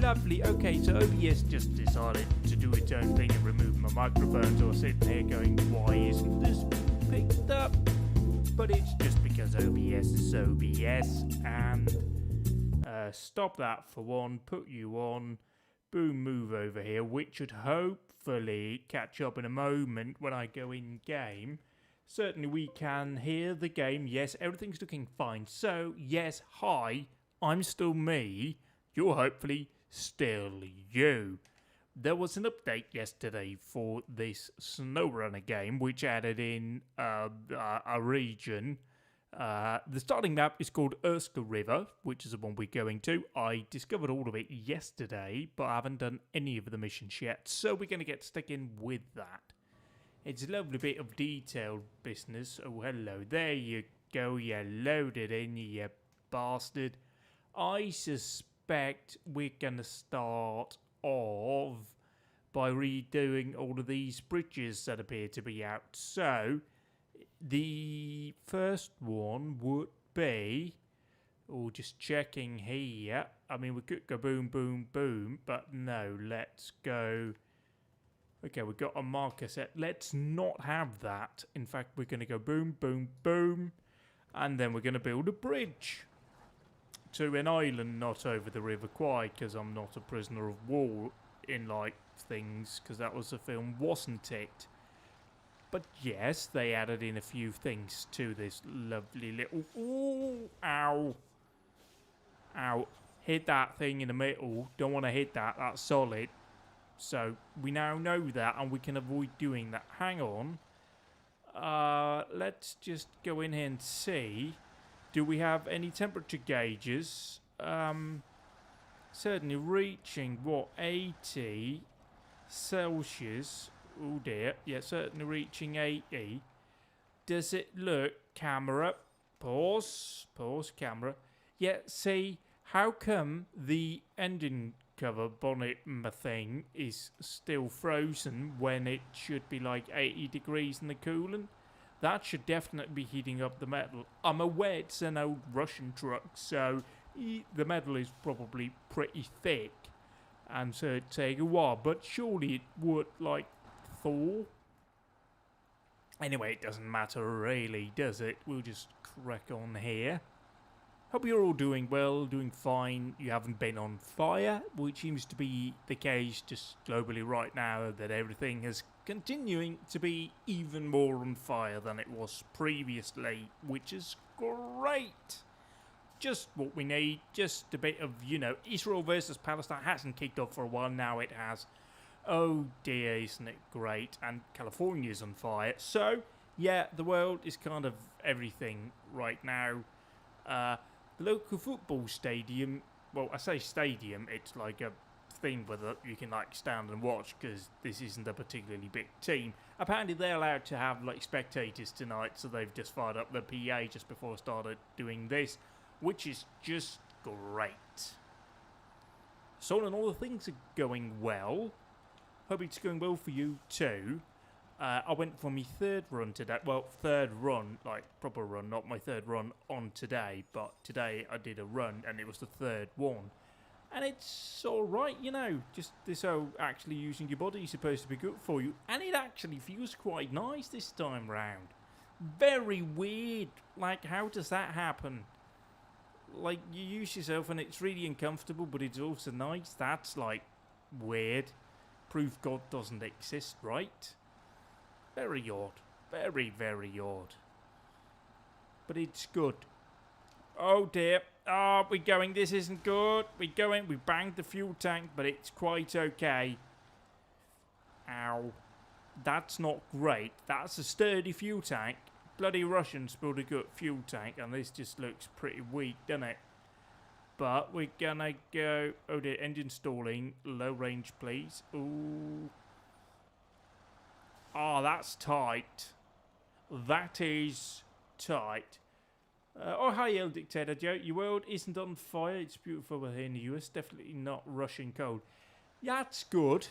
lovely. Okay, so OBS just decided to do its own thing and remove my microphone, so I was sitting here going, why isn't this picked up? But it's just because OBS is OBS, and stop that for one, put you on, boom, move over here, which should hopefully catch up in a moment when I go in game. Certainly we can hear the game. Yes, everything's looking fine. So, yes, hi, I'm still me. You're hopefully still you. There was an update yesterday for this SnowRunner game, which added in a region. The starting map is called Erskine River, which is the one we're going to. I discovered all of it yesterday, but I haven't done any of the missions yet, so we're going to get stuck in with that. It's a lovely bit of detailed business. Oh, hello. There you go. You loaded in, you bastard. I suspect we're going to start off by redoing all of these bridges that appear to be out. So, the first one would be... Oh, just checking here. I mean, we could go boom, boom, boom. But no, let's go... Okay, we've got a marker set. Let's not have that. In fact, we're going to go boom, boom, boom. And then we're going to build a bridge to an island, not over the River Kwai, because I'm not a prisoner of war in, like, things, because that was the film, wasn't it? But yes, they added in a few things to this lovely little... Ooh, ow. Ow. Hit that thing in the middle. Don't want to hit that. That's solid. So, we now know that, and we can avoid doing that. Hang on. Let's just go in here and see. Do we have any temperature gauges? Certainly reaching, what, 80 Celsius. Oh dear. Yeah, certainly reaching 80. Does it look, camera? Pause. Pause, camera. Yeah, see, how come the engine cover bonnet thing is still frozen when it should be like 80 degrees in the coolant? That should definitely be heating up the metal. I'm aware it's an old Russian truck, so the metal is probably pretty thick, and so it'd take a while, but surely it would, like, thaw. Anyway, it doesn't matter really, does it? We'll just crack on here. Hope you're all doing well, doing fine. You haven't been on fire, which seems to be the case just globally right now, that everything is continuing to be even more on fire than it was previously, which is great. Just what we need, just a bit of, you know, Israel versus Palestine hasn't kicked off for a while, now it has. Oh dear, isn't it great? And California's on fire. So, yeah, the world is kind of everything right now. The local football stadium, well, I say stadium, it's like a thing where you can like stand and watch, because this isn't a particularly big team. Apparently they're allowed to have like spectators tonight, so they've just fired up the PA just before I started doing this, which is just great. So all in all, the things are going well. Hope it's going well for you too. I went for my third run today. Well, third run, like proper run, not my third run on today. But today I did a run and it was the third one. And it's alright, you know. Just this whole actually using your body is supposed to be good for you. And it actually feels quite nice this time round. Very weird. Like, how does that happen? Like, you use yourself and it's really uncomfortable, but it's also nice. That's, like, weird. Proof God doesn't exist, right? Very odd. Very, very odd. But it's good. Oh dear. Oh, we're going. This isn't good. We're going. We banged the fuel tank, but it's quite okay. Ow. That's not great. That's a sturdy fuel tank. Bloody Russians built a good fuel tank, and this just looks pretty weak, doesn't it? But we're gonna go... Oh dear, engine stalling. Low range, please. Ooh. Oh, that's tight. That is tight. Oh, hi, El Dictator Joe. Your world isn't on fire. It's beautiful over here in the US. Definitely not Russian cold. Yeah, that's good.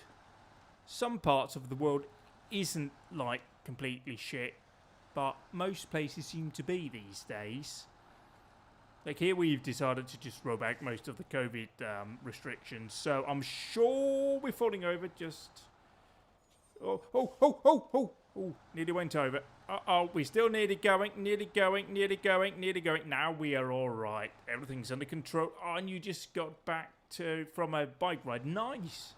Some parts of the world isn't, like, completely shit. But most places seem to be these days. Like here we've decided to just roll back most of the COVID restrictions, so I'm sure we're falling over just... Oh, nearly went over. Uh-oh, we're still nearly going. Now we are alright. Everything's under control. Oh, and you just got back from a bike ride. Nice.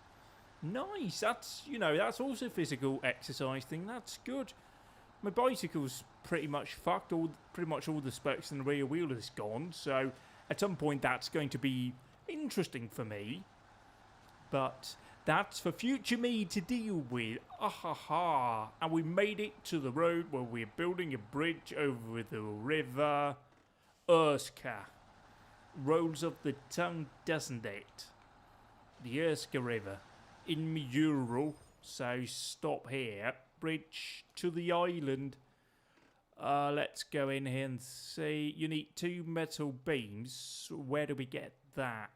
Nice. That's, that's also physical exercise thing. That's good. My bicycle's pretty much fucked. Pretty much all the spokes in the rear wheel is gone. So at some point that's going to be interesting for me. But that's for future me to deal with. Ahaha. And we made it to the road where we're building a bridge over the river Urska. Rolls off the tongue, doesn't it? The Urska River. In Ural. So stop here. Bridge to the island. Let's go in here and see. You need 2 metal beams. Where do we get that?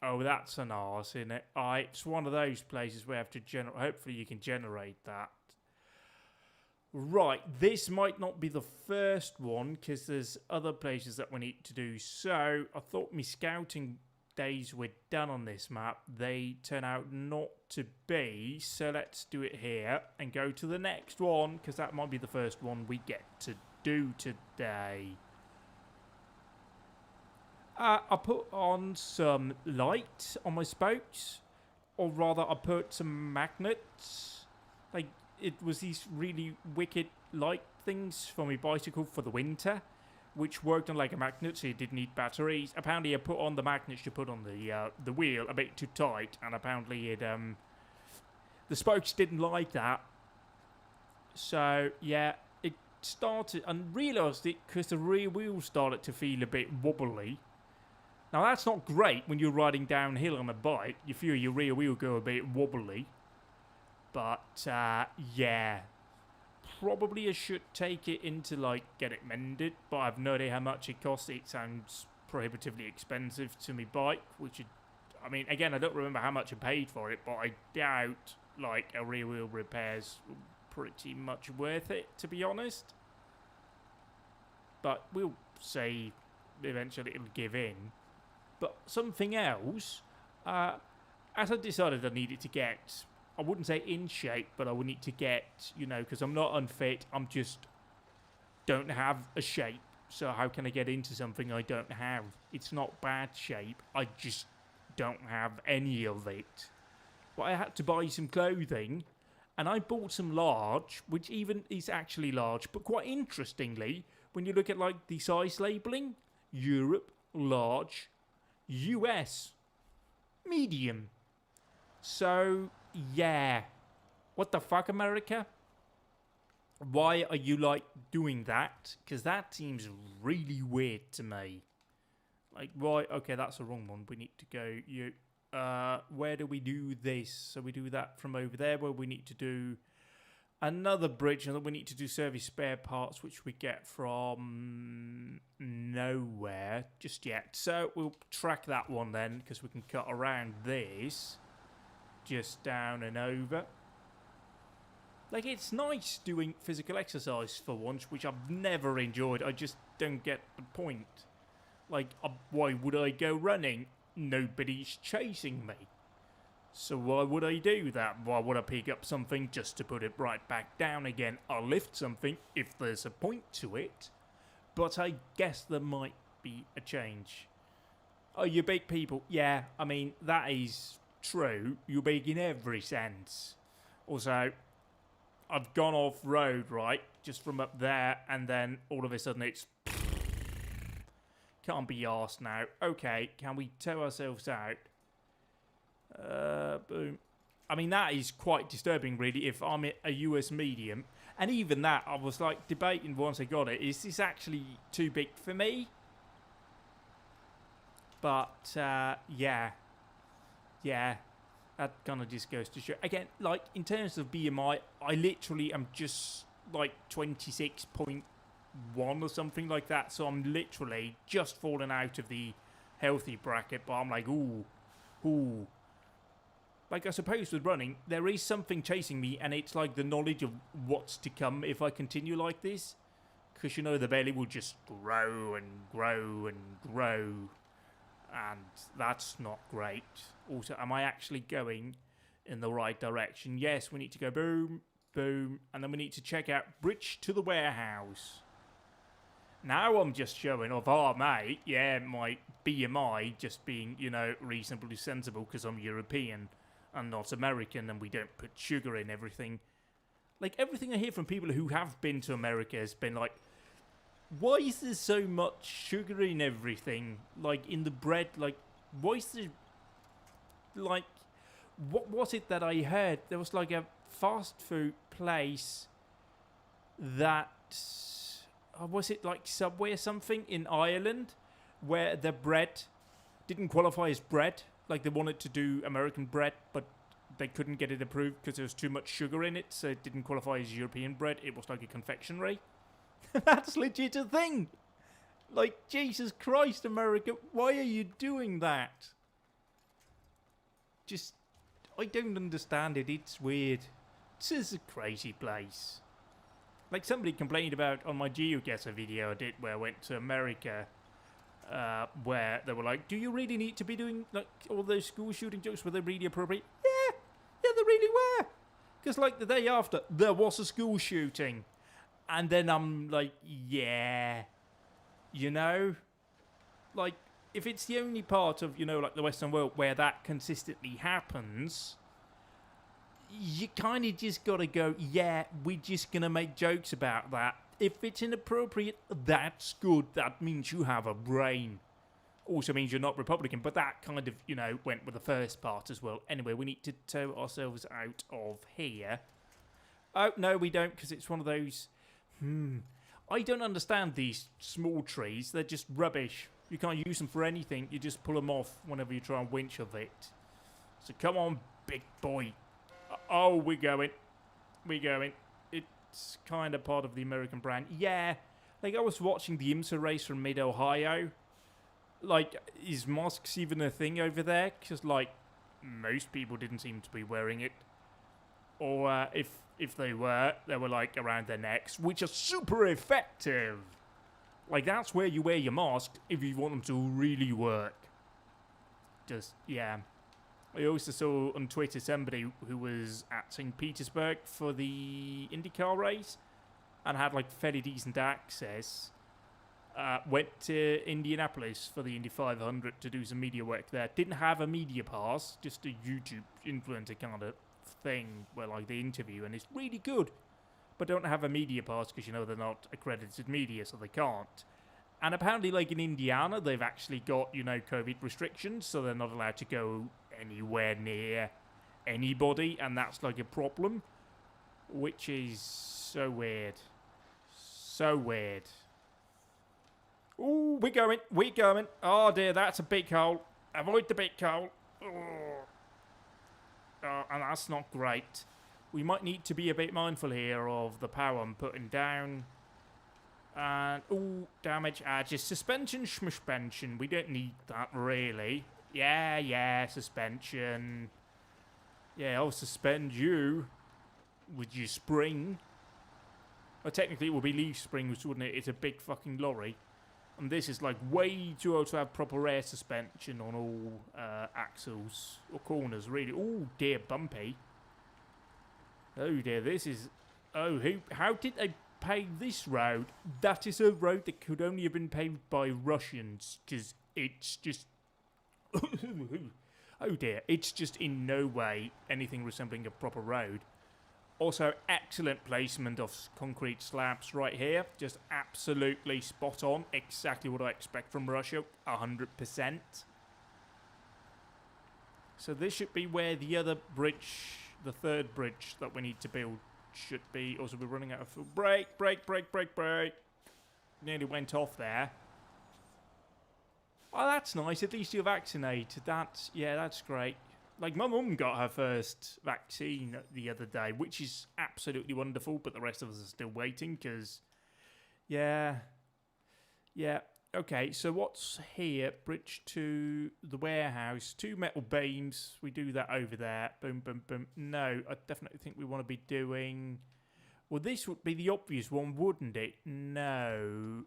Oh, that's an arse, isn't it? It's one of those places where I have to generate. Hopefully you can generate that. Right, this might not be the first one because there's other places that we need to do. So I thought my scouting days were done on this map. They turn out not to be. So let's do it here and go to the next one because that might be the first one we get to do today. I put on some light on my spokes, or rather I put some magnets. Like, it was these really wicked light things for my bicycle for the winter, which worked on like a magnet, so it didn't need batteries. Apparently I put on the magnets you put on the wheel a bit too tight, and apparently it the spokes didn't like that. So yeah, it started, and realised it because the rear wheel started to feel a bit wobbly. Now that's not great when you're riding downhill on a bike. You feel your rear wheel go a bit wobbly. But yeah, probably I should take it in to like get it mended. But I've no idea how much it costs. It sounds prohibitively expensive to me bike, which I mean, again, I don't remember how much I paid for it, but I doubt like a rear wheel repair's pretty much worth it, to be honest. But we'll see. Eventually it'll give in. But something else, as I decided I needed to get, I wouldn't say in shape, but I would need to get, because I'm not unfit, I'm just don't have a shape. So how can I get into something I don't have? It's not bad shape, I just don't have any of it. But I had to buy some clothing, and I bought some large, which even is actually large, but quite interestingly, when you look at like the size labeling, Europe, large, US, medium. So, yeah. What the fuck, America? Why are you, like, doing that? Because that seems really weird to me. Like, why? Okay, that's the wrong one. We need to go... where do we do this? So we do that from over there, where we need to do another bridge, and then we need to do service spare parts, which we get from nowhere just yet. So we'll track that one then, because we can cut around this, just down and over. Like, it's nice doing physical exercise for once, which I've never enjoyed. I just don't get the point. Like, why would I go running? Nobody's chasing me. So why would I do that? Why would I pick up something just to put it right back down again? I'll lift something if there's a point to it. But I guess there might be a change. Oh, you big people. Yeah, I mean, that is true. You're big in every sense. Also, I've gone off-road, right? Just from up there, and then all of a sudden it's... Can't be arsed now. Okay, can we tow ourselves out? Boom. I mean, that is quite disturbing, really, if I'm a US medium. And even that, I was, like, debating once I got it. Is this actually too big for me? But, yeah. Yeah. That kind of just goes to show. Again, like, in terms of BMI, I literally am just, like, 26.1 or something like that. So I'm literally just falling out of the healthy bracket. But I'm like, ooh. Like, I suppose with running, there is something chasing me, and it's like the knowledge of what's to come if I continue like this. Because, you know, the belly will just grow and grow and grow. And that's not great. Also, am I actually going in the right direction? Yes, we need to go boom, boom. And then we need to check out bridge to the warehouse. Now I'm just showing off, oh, mate, yeah, my BMI just being, you know, reasonably sensible because I'm European and not American and we don't put sugar in everything. Like, everything I hear from people who have been to America has been like, why is there so much sugar in everything? Like, in the bread, like, why is there, like, what was it that I heard? There was, like, a fast food place that, was it, like, Subway or something in Ireland, where the bread didn't qualify as bread? Like, they wanted to do American bread, but they couldn't get it approved because there was too much sugar in it, so it didn't qualify as European bread. It was like a confectionery. That's legit a thing. Like, Jesus Christ, America, why are you doing that? Just, I don't understand it. It's weird. This is a crazy place. Like, somebody complained about on my GeoGuessr video I did where I went to America, where they were like, do you really need to be doing, like, all those school shooting jokes? Were they really appropriate? Yeah, they really were. Because, like, the day after, there was a school shooting. And then I'm like, yeah, you know, like, if it's the only part of, you know, like the Western world where that consistently happens, you kind of just got to go, yeah, we're just going to make jokes about that. If it's inappropriate, that's good. That means you have a brain. Also means you're not Republican, but that kind of, you know, went with the first part as well. Anyway, we need to tow ourselves out of here. Oh, no, we don't, because it's one of those... I don't understand these small trees. They're just rubbish. You can't use them for anything. You just pull them off whenever you try and winch of it. So come on, big boy. Oh, we're going. We're going. It's kind of part of the American brand. Yeah. Like, I was watching the IMSA race from mid-Ohio. Like, is masks even a thing over there? Because, like, most people didn't seem to be wearing it. Or if they were like around their necks, which are super effective. Like, that's where you wear your mask if you want them to really work. Just, yeah. I also saw on Twitter somebody who was at St. Petersburg for the IndyCar race and had, like, fairly decent access. Went to Indianapolis for the Indy 500 to do some media work there. Didn't have a media pass, just a YouTube influencer kind of thing where, like, they interview, and it's really good, but don't have a media pass because, you know, they're not accredited media, so they can't. And apparently, like, in Indiana, they've actually got, you know, COVID restrictions, so they're not allowed to go anywhere near anybody, and that's, like, a problem, which is so weird. So weird. Ooh, we're going. Oh dear, that's a big hole. Avoid the big hole. And that's not great. We might need to be a bit mindful here of the power I'm putting down. And, ooh, damage. Just suspension, schmuspension. We don't need that, really. Yeah, suspension. Yeah, I'll suspend you with your spring. Well, technically it would be leaf springs, wouldn't it? It's a big fucking lorry. And this is, like, way too old to have proper air suspension on all axles or corners, really. Oh, dear, bumpy. Oh, dear, this is... Oh, how did they pave this road? That is a road that could only have been paved by Russians, because it's just... Oh, dear, it's just in no way anything resembling a proper road. Also, excellent placement of concrete slabs right here. Just absolutely spot on. Exactly what I expect from Russia. 100%. So this should be where the other bridge, the third bridge that we need to build should be. Also, we're running out of fuel. Brake. Nearly went off there. Oh, that's nice. At least you're vaccinated. That's great. Like, my mum got her first vaccine the other day, which is absolutely wonderful, but the rest of us are still waiting, because, yeah. Okay, so what's here? Bridge to the warehouse. 2 metal beams. We do that over there. Boom, boom, boom. No, I definitely think we want to be doing... Well, this would be the obvious one, wouldn't it? No.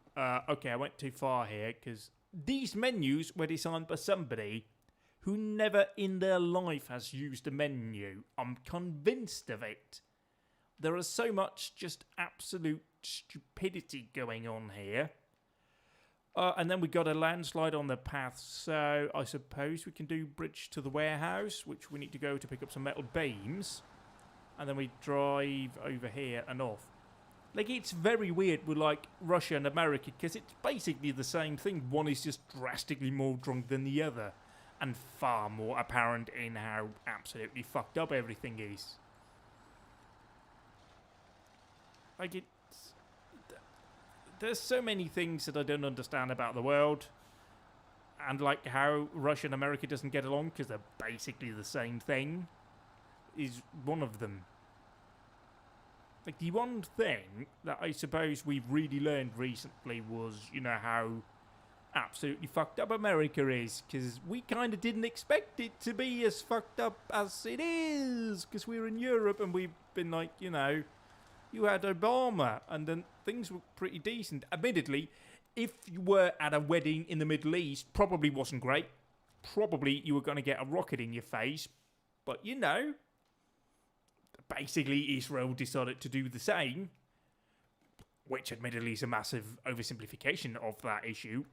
Okay, I went too far here, because these menus were designed by somebody who never in their life has used a menu. I'm convinced of it. There is so much just absolute stupidity going on here. And then we got a landslide on the path, so I suppose we can do bridge to the warehouse, which we need to go to pick up some metal beams. And then we drive over here and off. Like, it's very weird with, like, Russia and America, because it's basically the same thing. One is just drastically more drunk than the other, and far more apparent in how absolutely fucked up everything is. Like, there's so many things that I don't understand about the world, and like how Russia and America doesn't get along because they're basically the same thing is one of them. Like, the one thing that I suppose we've really learned recently was, you know, how absolutely fucked up America is, because we kind of didn't expect it to be as fucked up as it is, because we're in Europe and we've been like, you know, you had Obama, and then things were pretty decent. Admittedly, if you were at a wedding in the Middle East, probably wasn't great. Probably you were going to get a rocket in your face. But, you know, basically Israel decided to do the same, which admittedly is a massive oversimplification of that issue.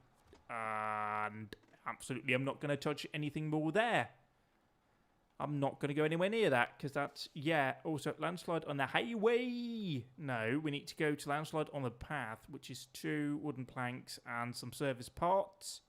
And absolutely, I'm not going to touch anything more there. I'm not going to go anywhere near that, because that's, yeah, also landslide on the highway. No, we need to go to landslide on the path, which is 2 wooden planks and some service parts,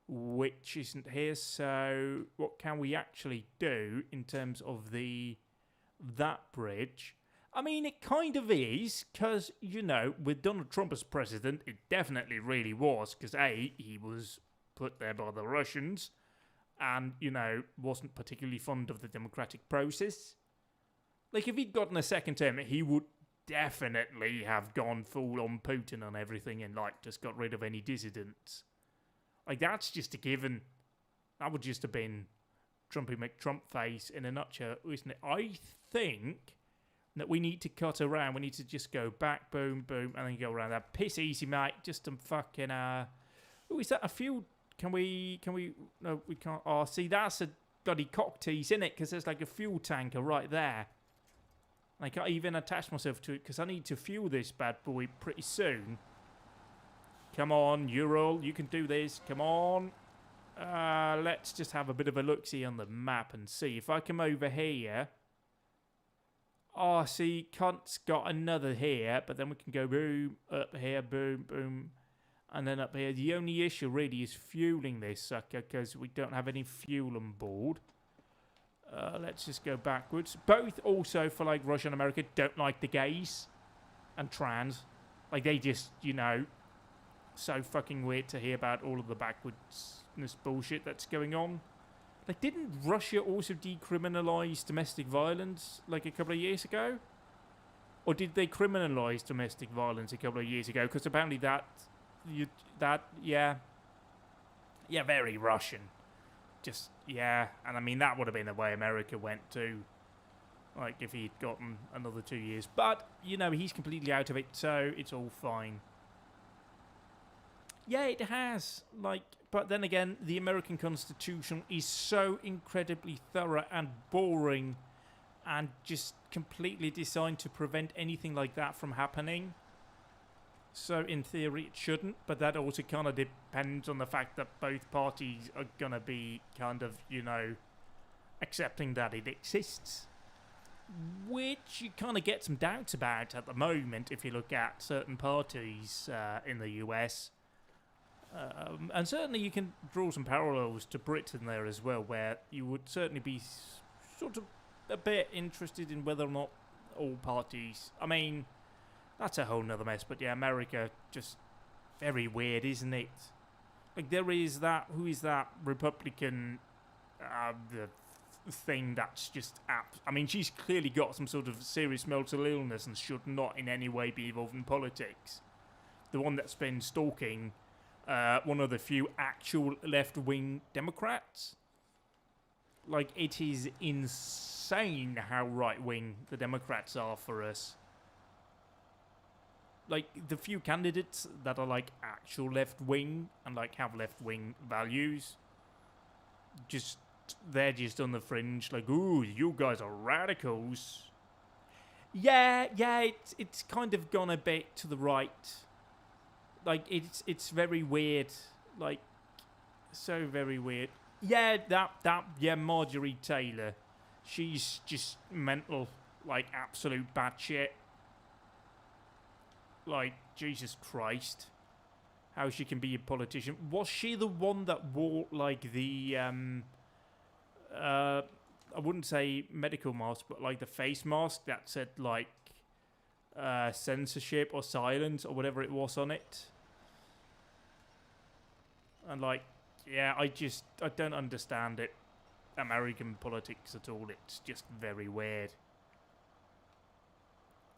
which isn't here. So what can we actually do in terms of that bridge? I mean, it kind of is, because, you know, with Donald Trump as president, it definitely really was, because A, he was put there by the Russians, and, you know, wasn't particularly fond of the democratic process. Like, if he'd gotten a second term, he would definitely have gone full on Putin on everything and, like, just got rid of any dissidents. Like, that's just a given. That would just have been Trumpy McTrump face in a nutshell, isn't it? I think that we need to cut around. We need to just go back, boom, boom, and then go around that. Piss easy, mate. Just some fucking, oh, is that a fuel? Can we, no, we can't. Oh, see, that's a bloody cock tease, isn't it? Because there's like a fuel tanker right there. I can't even attach myself to it because I need to fuel this bad boy pretty soon. Come on, Ural, you can do this. Come on. Let's just have a bit of a look-see on the map and see. If I come over here. Oh, see, Cunt's got another here, but then we can go boom, up here, boom, boom. And then up here, the only issue really is fueling this sucker because we don't have any fuel on board. Let's just go backwards. Both also, for like Russia and America, don't like the gays and trans. Like, they just, you know, so fucking weird to hear about all of the backwardsness bullshit that's going on. Like, didn't Russia also decriminalise domestic violence like a couple of years ago? Or did they criminalise domestic violence a couple of years ago? Because apparently yeah, very Russian. Just, yeah, and I mean, that would have been the way America went too. Like, if he'd gotten another 2 years. But, you know, he's completely out of it, so it's all fine. Yeah, it has. Like, but then again, the American Constitution is so incredibly thorough and boring and just completely designed to prevent anything like that from happening. So, in theory, it shouldn't, but that also kind of depends on the fact that both parties are going to be kind of, you know, accepting that it exists. Which you kind of get some doubts about at the moment if you look at certain parties in the US. And certainly you can draw some parallels to Britain there as well, where you would certainly be sort of a bit interested in whether or not all parties... I mean... That's a whole nother mess, but yeah, America, just very weird, isn't it? Like, there is that, who is that Republican, the thing that's just, I mean, she's clearly got some sort of serious mental illness and should not in any way be involved in politics. The one that's been stalking one of the few actual left-wing Democrats. Like, it is insane how right-wing the Democrats are for us. like, the few candidates that are, like, actual left-wing and, like, have left-wing values, just, they're just on the fringe, like, ooh, you guys are radicals. Yeah, it's kind of gone a bit to the right. Like, it's very weird. Like, so very weird. Yeah, yeah, Marjorie Taylor. She's just mental. Like, absolute batshit. Like, Jesus Christ. How she can be a politician. Was she the one that wore, like, the, I wouldn't say medical mask, but, like, the face mask that said, like, censorship or silence or whatever it was on it? And, like, yeah, I don't understand it. American politics at all. It's just very weird.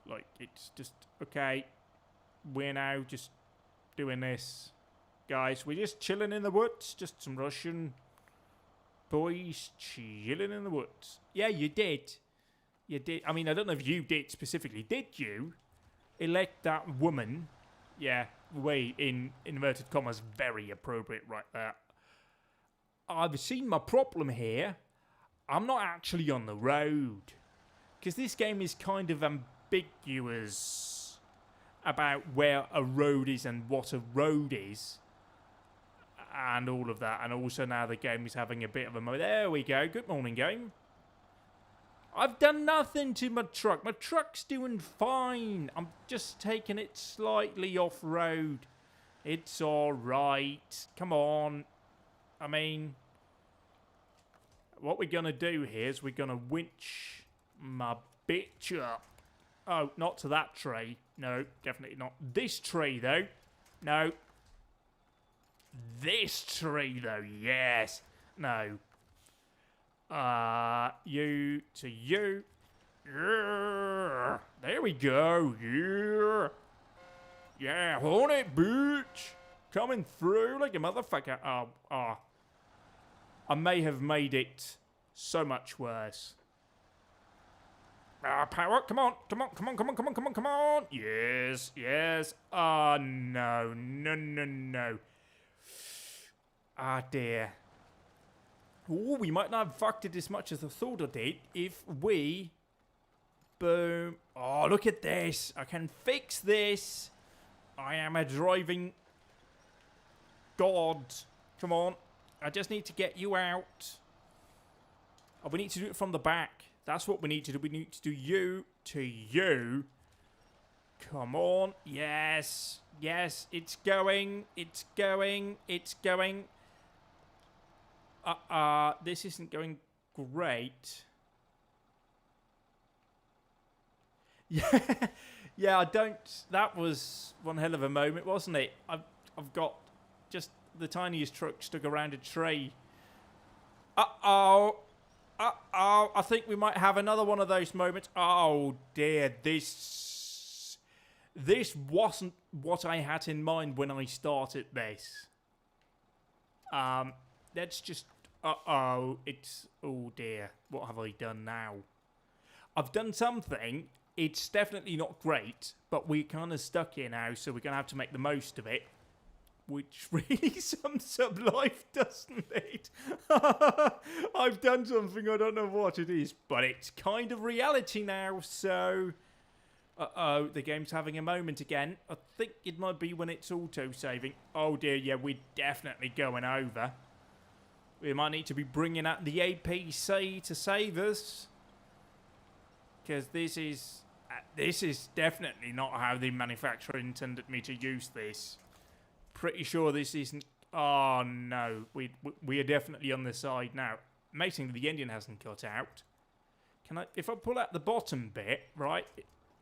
Like, it's just, okay, we're now just doing this. Guys, we're just chilling in the woods. Just some Russian boys chilling in the woods. Yeah, you did. You did. I mean, I don't know if you did specifically. Did you elect that woman? Yeah, way in inverted commas, very appropriate right there. I've seen my problem here. I'm not actually on the road. Because this game is kind of ambiguous about where a road is and what a road is. And all of that. And also now the game is having a bit of a moment. There we go. Good morning, game. I've done nothing to my truck. My truck's doing fine. I'm just taking it slightly off-road. It's alright. Come on. I mean, what we're going to do here is we're going to winch my bitch up. Oh, not to that tree. No, definitely not. This tree, though. No. This tree, though. Yes. No. You to you. Yeah. There we go. Yeah. Yeah, hold it, bitch. Coming through like a motherfucker. Oh. I may have made it so much worse. Power, come on. Yes. No. Ah, dear. Ooh, we might not have fucked it as much as I thought I did if we... Boom. Oh, look at this. I can fix this. I am a driving god. Come on. I just need to get you out. Oh, we need to do it from the back. That's what we need to do. We need to do you to you. Come on. Yes. It's going. This isn't going great. Yeah, I don't... That was one hell of a moment, wasn't it? I've got just the tiniest truck stuck around a tree. Uh-oh. I think we might have another one of those moments. Oh, dear. This wasn't what I had in mind when I started this. Let's just... It's... Oh, dear. What have I done now? I've done something... It's definitely not great, but we're kind of stuck here now, so we're going to have to make the most of it. Which really sums up life, doesn't it? I've done something, I don't know what it is, but it's kind of reality now, so... the game's having a moment again. I think it might be when it's auto-saving. Oh dear, yeah, we're definitely going over. We might need to be bringing out the APC to save us. Because this is definitely not how the manufacturer intended me to use this. Pretty sure this isn't... Oh, no. We are definitely on the side now. Amazing the engine hasn't got out. Can I... If I pull out the bottom bit, right...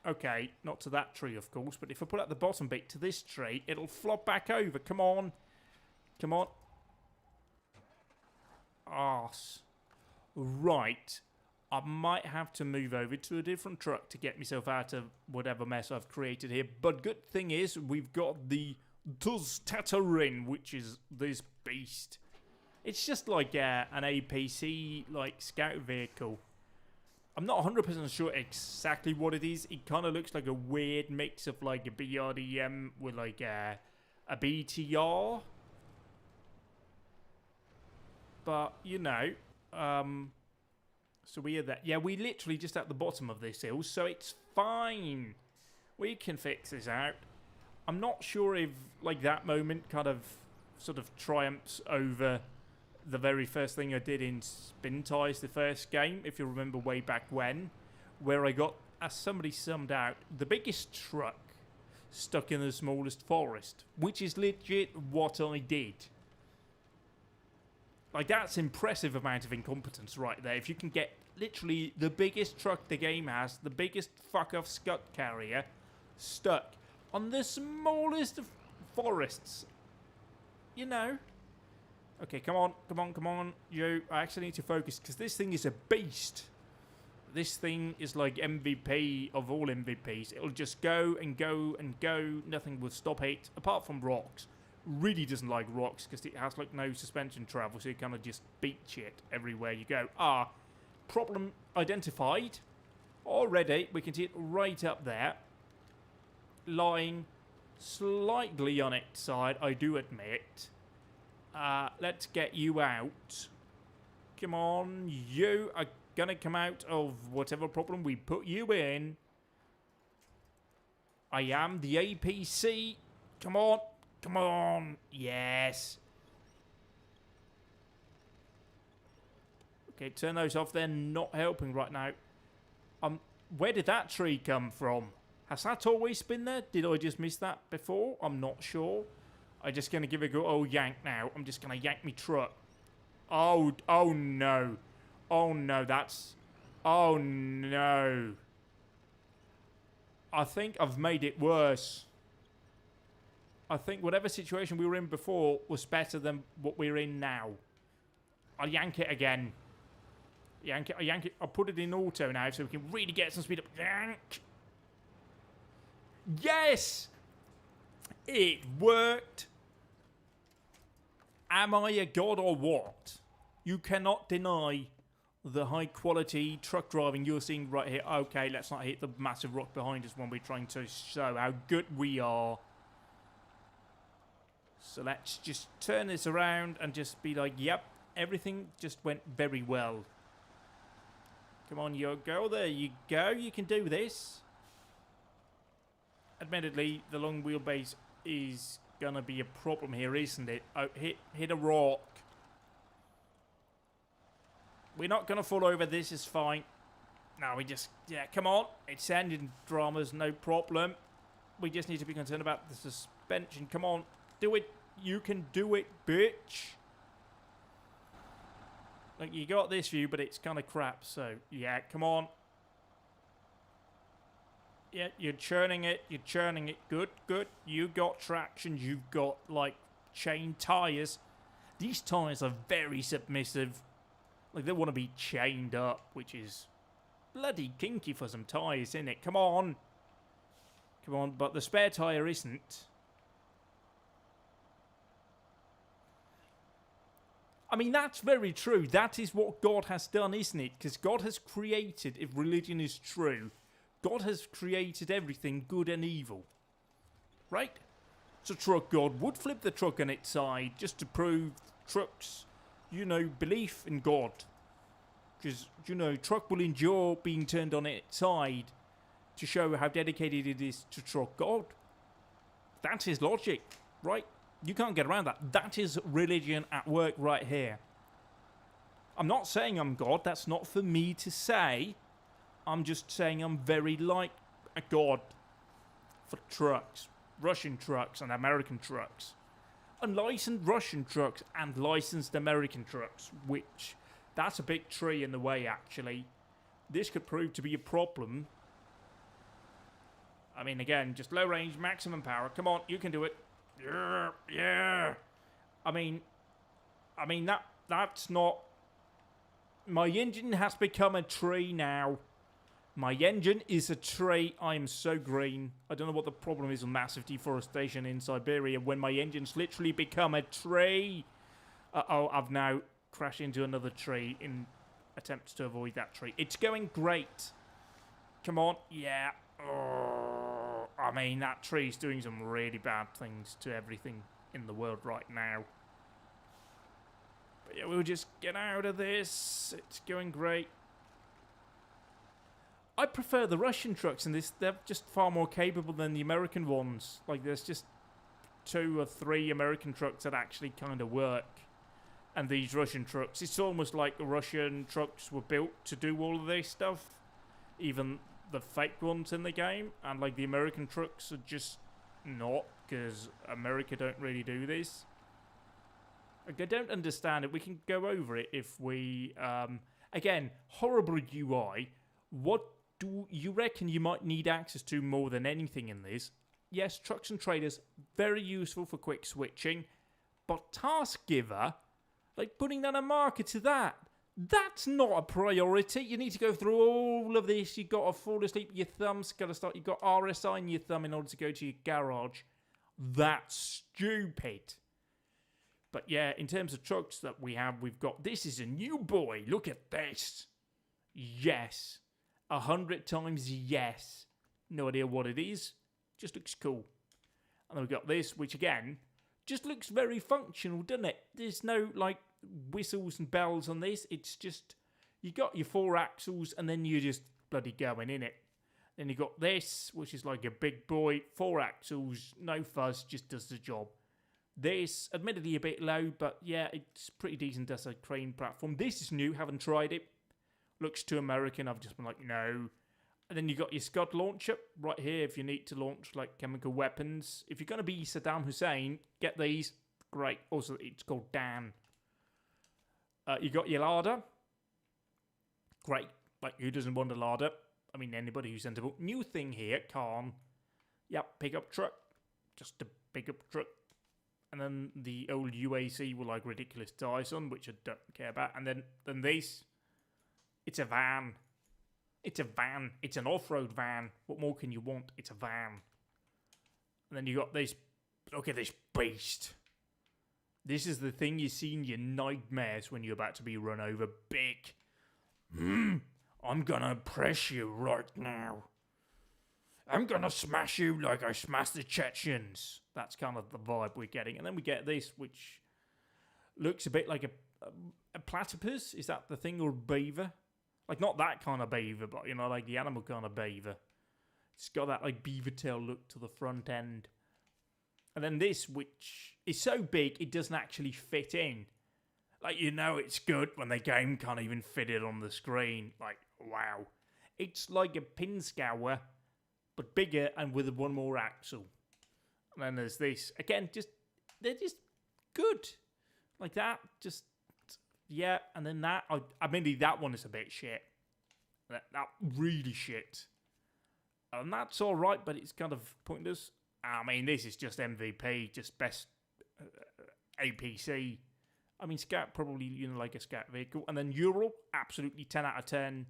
Okay, not to that tree, of course, but if I pull out the bottom bit to this tree, it'll flop back over. Come on. Arse. Right. I might have to move over to a different truck to get myself out of whatever mess I've created here. But good thing is, we've got the Tatarin, which is this beast. It's just like an APC, like, scout vehicle. I'm not 100% sure exactly what it is. It kind of looks like a weird mix of like a BRDM with like a BTR. But, you know, so we are that. Yeah, we literally just at the bottom of this hill, so it's fine. We can fix this out. I'm not sure if, like, that moment kind of sort of triumphs over the very first thing I did in Spin Ties, the first game, if you remember way back when, where I got, as somebody summed out, the biggest truck stuck in the smallest forest, which is legit what I did. Like, that's impressive amount of incompetence right there. If you can get literally the biggest truck the game has, the biggest fuck-off scud carrier, stuck on the smallest of forests. You know. Okay, come on, come on, come on. I actually need to focus, because this thing is a beast. This thing is like MVP of all MVPs. It'll just go and go and go. Nothing will stop it, apart from rocks. Really doesn't like rocks, because it has like no suspension travel, so you kind of just beat shit everywhere you go. Problem identified. Already, we can see it right up there. Lying slightly on its side, I do admit. Let's get you out. Come on, you are gonna come out of whatever problem we put you in. I am the APC. Come on, come on. Yes. Okay, turn those off. They're not helping right now. Where did that tree come from? Has that always been there? Did I just miss that before? I'm not sure. I'm just going to give it a go. Oh, yank now. I'm just going to yank me truck. Oh no. Oh no, that's... Oh no. I think I've made it worse. I think whatever situation we were in before was better than what we're in now. I'll yank it again. Yank it, I yank it. I'll put it in auto now so we can really get some speed up. Yank. Yes! It worked. Am I a god or what? You cannot deny the high quality truck driving you're seeing right here. Okay, let's not hit the massive rock behind us when we're trying to show how good we are. So let's just turn this around and just be like, yep, everything just went very well. Come on, you go. There you go. You can do this. Admittedly, the long wheelbase is going to be a problem here, isn't it? Oh, hit a rock. We're not going to fall over. This is fine. No, we just... Yeah, come on. It's ending dramas, no problem. We just need to be concerned about the suspension. Come on. Do it. You can do it, bitch. Like, you got this view, but it's kind of crap. So, yeah, come on. Yeah, you're churning it. You're churning it. Good, good. You got traction. You've got, like, chain tyres. These tyres are very submissive. Like, they want to be chained up, which is bloody kinky for some tyres, isn't it? Come on. Come on, but the spare tyre isn't. I mean, that's very true. That is what God has done, isn't it? Because God has created, if religion is true, God has created everything good and evil. Right? So truck God would flip the truck on its side just to prove trucks, you know, belief in God. Because, you know, truck will endure being turned on its side to show how dedicated it is to truck God. That's his logic, right? You can't get around that. That is religion at work right here. I'm not saying I'm God. That's not for me to say. I'm just saying I'm very like a God for trucks. Russian trucks and American trucks. Unlicensed Russian trucks and licensed American trucks. Which, that's a big tree in the way, actually. This could prove to be a problem. I mean, again, just low range, maximum power. Come on, you can do it. Yeah, yeah. I mean that's not... My engine has become a tree now. My engine is a tree. I am so green. I don't know what the problem is with massive deforestation in Siberia when my engine's literally become a tree. Uh-oh, I've now crashed into another tree in a attempts to avoid that tree. It's going great. Come on. Yeah. Oh, I mean, that tree's doing some really bad things to everything in the world right now. But yeah, we'll just get out of this. It's going great. I prefer the Russian trucks in this. They're just far more capable than the American ones. Like, there's just 2 or 3 American trucks that actually kind of work. And these Russian trucks, it's almost like the Russian trucks were built to do all of this stuff. Even the fake ones in the game. And, like, the American trucks are just not, because America don't really do this. Like, I don't understand it. We can go over it if we... again, horrible UI. What do you reckon you might need access to more than anything in this? Yes, trucks and traders, very useful for quick switching. But Task Giver, like putting down a marker to that, that's not a priority. You need to go through all of this. You've got to fall asleep. Your thumb's got to start. You've got RSI in your thumb in order to go to your garage. That's stupid. But yeah, in terms of trucks that we have, we've got... This is a new boy. Look at this. Yes. 100 times yes. No idea what it is. Just looks cool. And then we've got this, which again, just looks very functional, doesn't it? There's no, like, whistles and bells on this. It's just, you got your 4 axles and then you're just bloody going in it. Then you got this, which is like a big boy, 4 axles, no fuzz, just does the job. This, admittedly a bit low, but yeah, it's pretty decent as a crane platform. This is new, haven't tried it. Looks too American, I've just been like, no. And then you got your Scud launcher right here if you need to launch like chemical weapons. If you're going to be Saddam Hussein, get these. Great. Also, it's called Dan. You got your larder. Great. Like, who doesn't want a larder? I mean, anybody who's sensible. New thing here, Khan. Yep, pickup truck. Just a pickup truck. And then the old UAC were like ridiculous Dyson, which I don't care about. And then this. It's a van. It's a van. It's an off-road van. What more can you want? It's a van. And then you got this. Look at this beast. This is the thing you see in your nightmares when you're about to be run over. Big. I'm gonna press you right now. I'm gonna smash you like I smashed the Chechens. That's kind of the vibe we're getting. And then we get this, which looks a bit like a platypus. Is that the thing? Or beaver? Like, not that kind of beaver, but, you know, like the animal kind of beaver. It's got that, like, beaver tail look to the front end. And then this, which is so big, it doesn't actually fit in. Like, you know it's good when the game can't even fit it on the screen. Like, wow. It's like a pin scour, but bigger and with 1 more axle. And then there's this. Again, they're just good. Like that, just... Yeah, and then that, I mean, that one is a bit shit. That really shit. And that's alright, but it's kind of pointless. I mean, this is just MVP, just best APC. I mean, Scout probably, you know, like a Scout vehicle. And then Ural, absolutely 10 out of 10.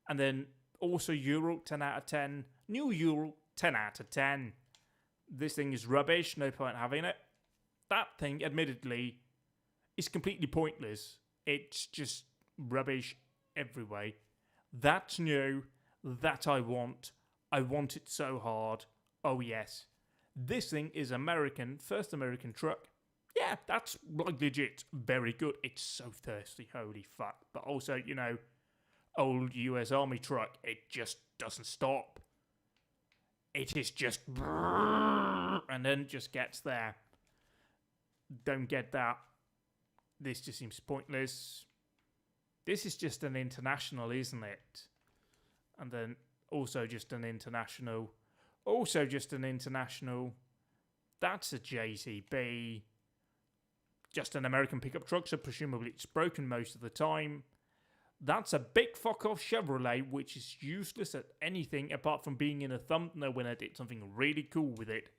And then also Ural, 10 out of 10. New Ural, 10 out of 10. This thing is rubbish, no point having it. That thing, admittedly, is completely pointless. It's just rubbish every way. That's new. That I want. I want it so hard. Oh, yes. This thing is American. First American truck. Yeah, that's like legit. Very good. It's so thirsty. Holy fuck. But also, you know, old US Army truck. It just doesn't stop. It is just... And then just gets there. Don't get that. This just seems pointless. This is just an international, isn't it? And then also just an international. Also just an international. That's a JCB. Just an American pickup truck, so presumably it's broken most of the time. That's a big fuck off Chevrolet, which is useless at anything apart from being in a thumbnail when I did something really cool with it.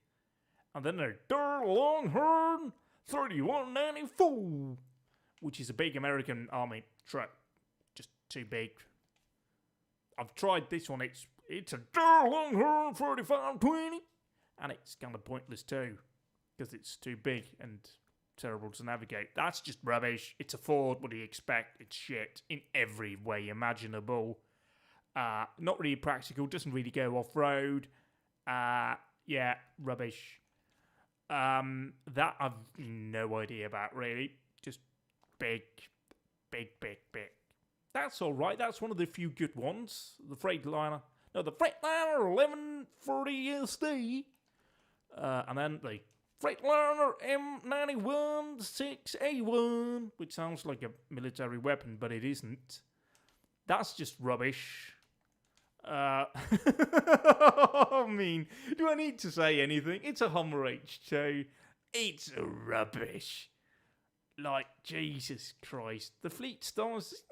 And then a Longhorn 3194, which is a big American Army truck. Just too big. I've tried this one. It's a Longhorn 4520, and it's kind of pointless too, because it's too big and terrible to navigate. That's just rubbish. It's a Ford. What do you expect? It's shit in every way imaginable. Not really practical. Doesn't really go off-road. Yeah, rubbish. That I've no idea about, really. Just big. That's alright. That's one of the few good ones. The Freightliner. No, the Freightliner 1140 SD. And then the Freightliner M91 6A1, which sounds like a military weapon, but it isn't. That's just rubbish. I mean, do I need to say anything? It's a Hummer H2. It's rubbish. Like, Jesus Christ. The Fleet Stars,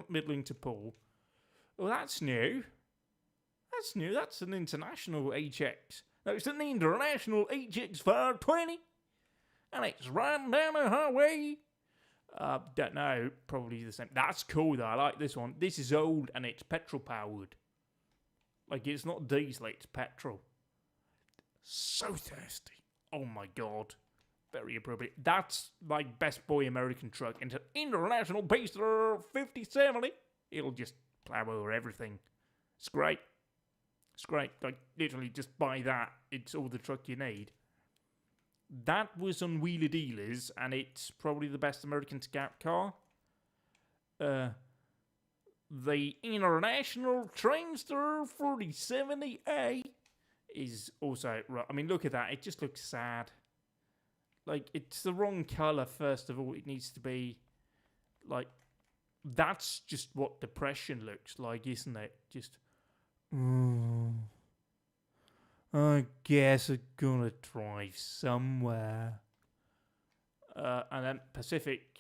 middling to poor. Well, that's new. That's new. That's an international HX. No, it's an international HX 520. And it's riding down the highway. Don't know. Probably the same. That's cool, though. I like this one. This is old and it's petrol-powered. Like, it's not diesel, it's petrol. So thirsty. Oh, my God. Very appropriate. That's my best boy American truck. It's an International Pacer 5070. It'll just plow over everything. It's great. It's great. Like, literally, just buy that. It's all the truck you need. That was on Wheeler Dealers, and it's probably the best American Scout car. The International Trainster 4070A is also... I mean, look at that. It just looks sad. Like, it's the wrong colour, first of all. It needs to be... Like, that's just what depression looks like, isn't it? Just... I guess I'm gonna drive somewhere. And then Pacific.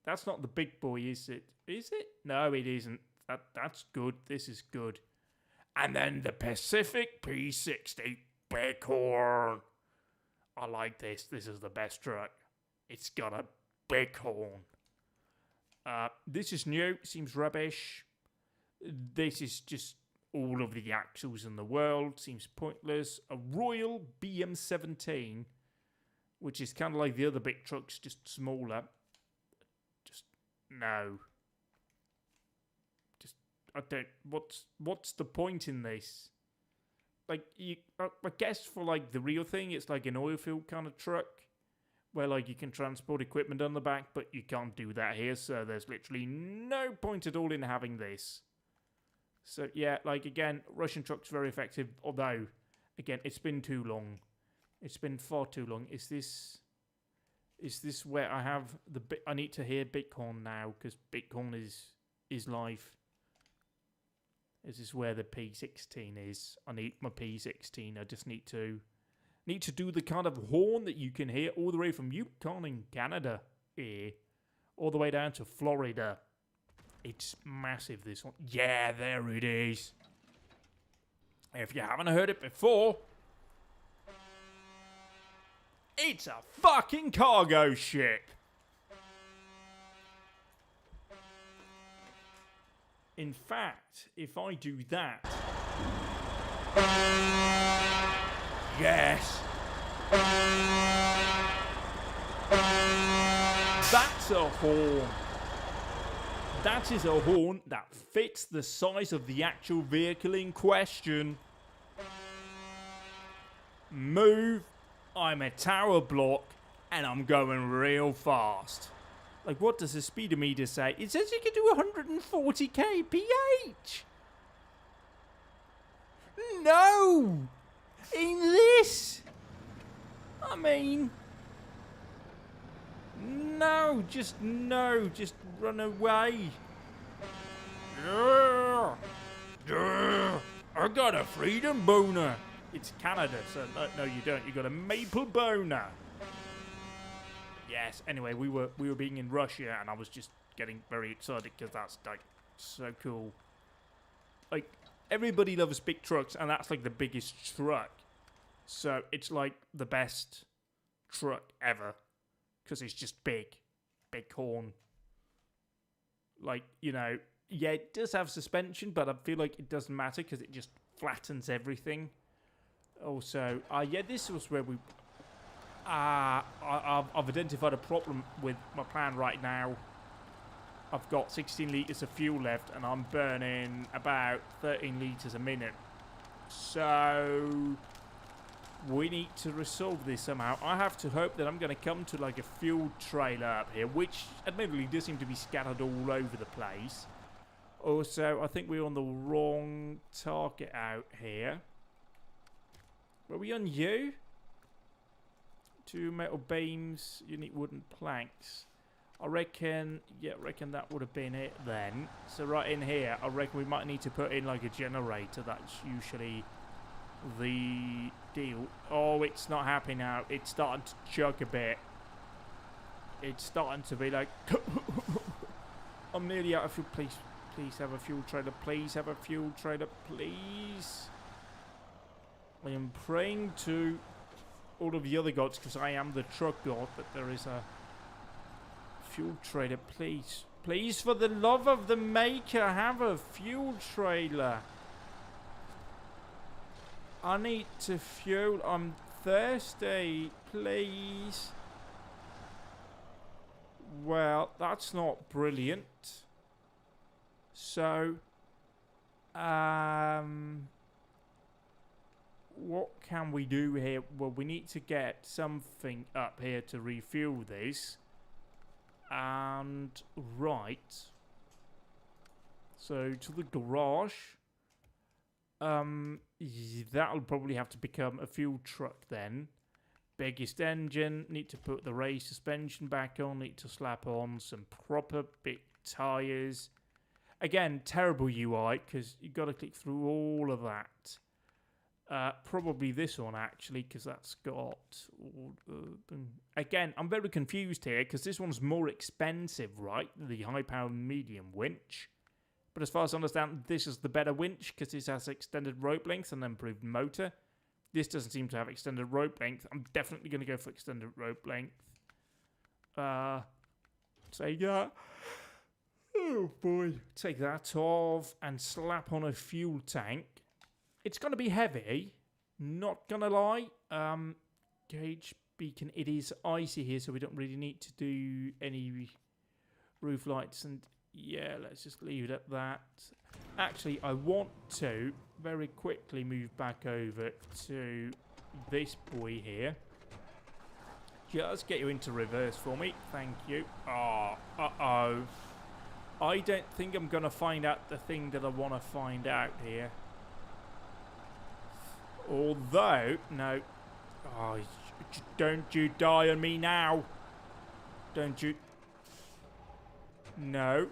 That's not the big boy, is it? Is it? No, it isn't. That's good. This is good. And then the Pacific P60 Bighorn. I like this. This is the best truck. It's got a bighorn. This is new. Seems rubbish. This is just all of the axles in the world. Seems pointless. A Royal BM17, which is kind of like the other big trucks, just smaller. Just, no. Just, I don't, what's the point in this? Like, I guess for, like, the real thing, it's like an oil field kind of truck, where, like, you can transport equipment on the back, but you can't do that here, so there's literally no point at all in having this. So, yeah, like, again, Russian truck's very effective, although, again, it's been too long. It's been far too long. Is this where I have I need to hear Bighorn now, because Bighorn is live. Is this where the P16 is? I need my P16. I just need to do the kind of horn that you can hear all the way from Yukon in Canada here, all the way down to Florida. It's massive, this one. Yeah, there it is. If you haven't heard it before, it's a fucking cargo ship. In fact, if I do that... Yes! That's a horn. That is a horn that fits the size of the actual vehicle in question. Move. I'm a tower block and I'm going real fast. Like, what does the speedometer say? It says you can do 140 kph. No! In this? I mean... No, just run away. I got a freedom boner. It's Canada, so no, you don't. You got a maple boner. Yes. Anyway, we were being in Russia, and I was just getting very excited because that's like so cool. Like, everybody loves big trucks, and that's like the biggest truck. So it's like the best truck ever. Because it's just big horn. Like, you know, yeah, it does have suspension, but I feel like it doesn't matter because it just flattens everything. Also, yeah, this was where we... I've identified a problem with my plan right now. I've got 16 litres of fuel left and I'm burning about 13 litres a minute. So we need to resolve this somehow. I have to hope that I'm going to come to like a fuel trailer up here, which admittedly does seem to be scattered all over the place. Also, I think we're on the wrong target out here. Were we on you? 2 metal beams, you need wooden planks. I reckon that would have been it then. So right in here, I reckon we might need to put in like a generator. That's usually the deal. Oh, it's not happy now. It's starting to chug a bit. It's starting to be like... I'm nearly out of fuel. Please have a fuel trailer. Please have a fuel trailer. Please. I am praying to all of the other gods because I am the truck god, but there is a fuel trailer. Please. Please, for the love of the maker, have a fuel trailer. I need to fuel. I'm thirsty. Please. Well, that's not brilliant. So, what can we do here? Well, we need to get something up here to refuel this. And, right. So, to the garage. That'll probably have to become a fuel truck then. Biggest engine. Need to put the race suspension back on. Need to slap on some proper big tyres. Again, terrible UI because you've got to click through all of that. Probably this one actually because that's got... again, I'm very confused here because this one's more expensive, right? The high-powered medium winch. But as far as I understand, this is the better winch because this has extended rope length and improved motor. This doesn't seem to have extended rope length. I'm definitely going to go for extended rope length. Take that. Oh boy. Take that off and slap on a fuel tank. It's going to be heavy. Not going to lie. Gauge beacon. It is icy here, so we don't really need to do any roof lights. And yeah, let's just leave it at that. Actually, I want to very quickly move back over to this boy here. Just get you into reverse for me. Thank you. Oh, uh-oh. I don't think I'm going to find out the thing that I want to find out here. Although, no. Oh, don't you die on me now. Don't you. No.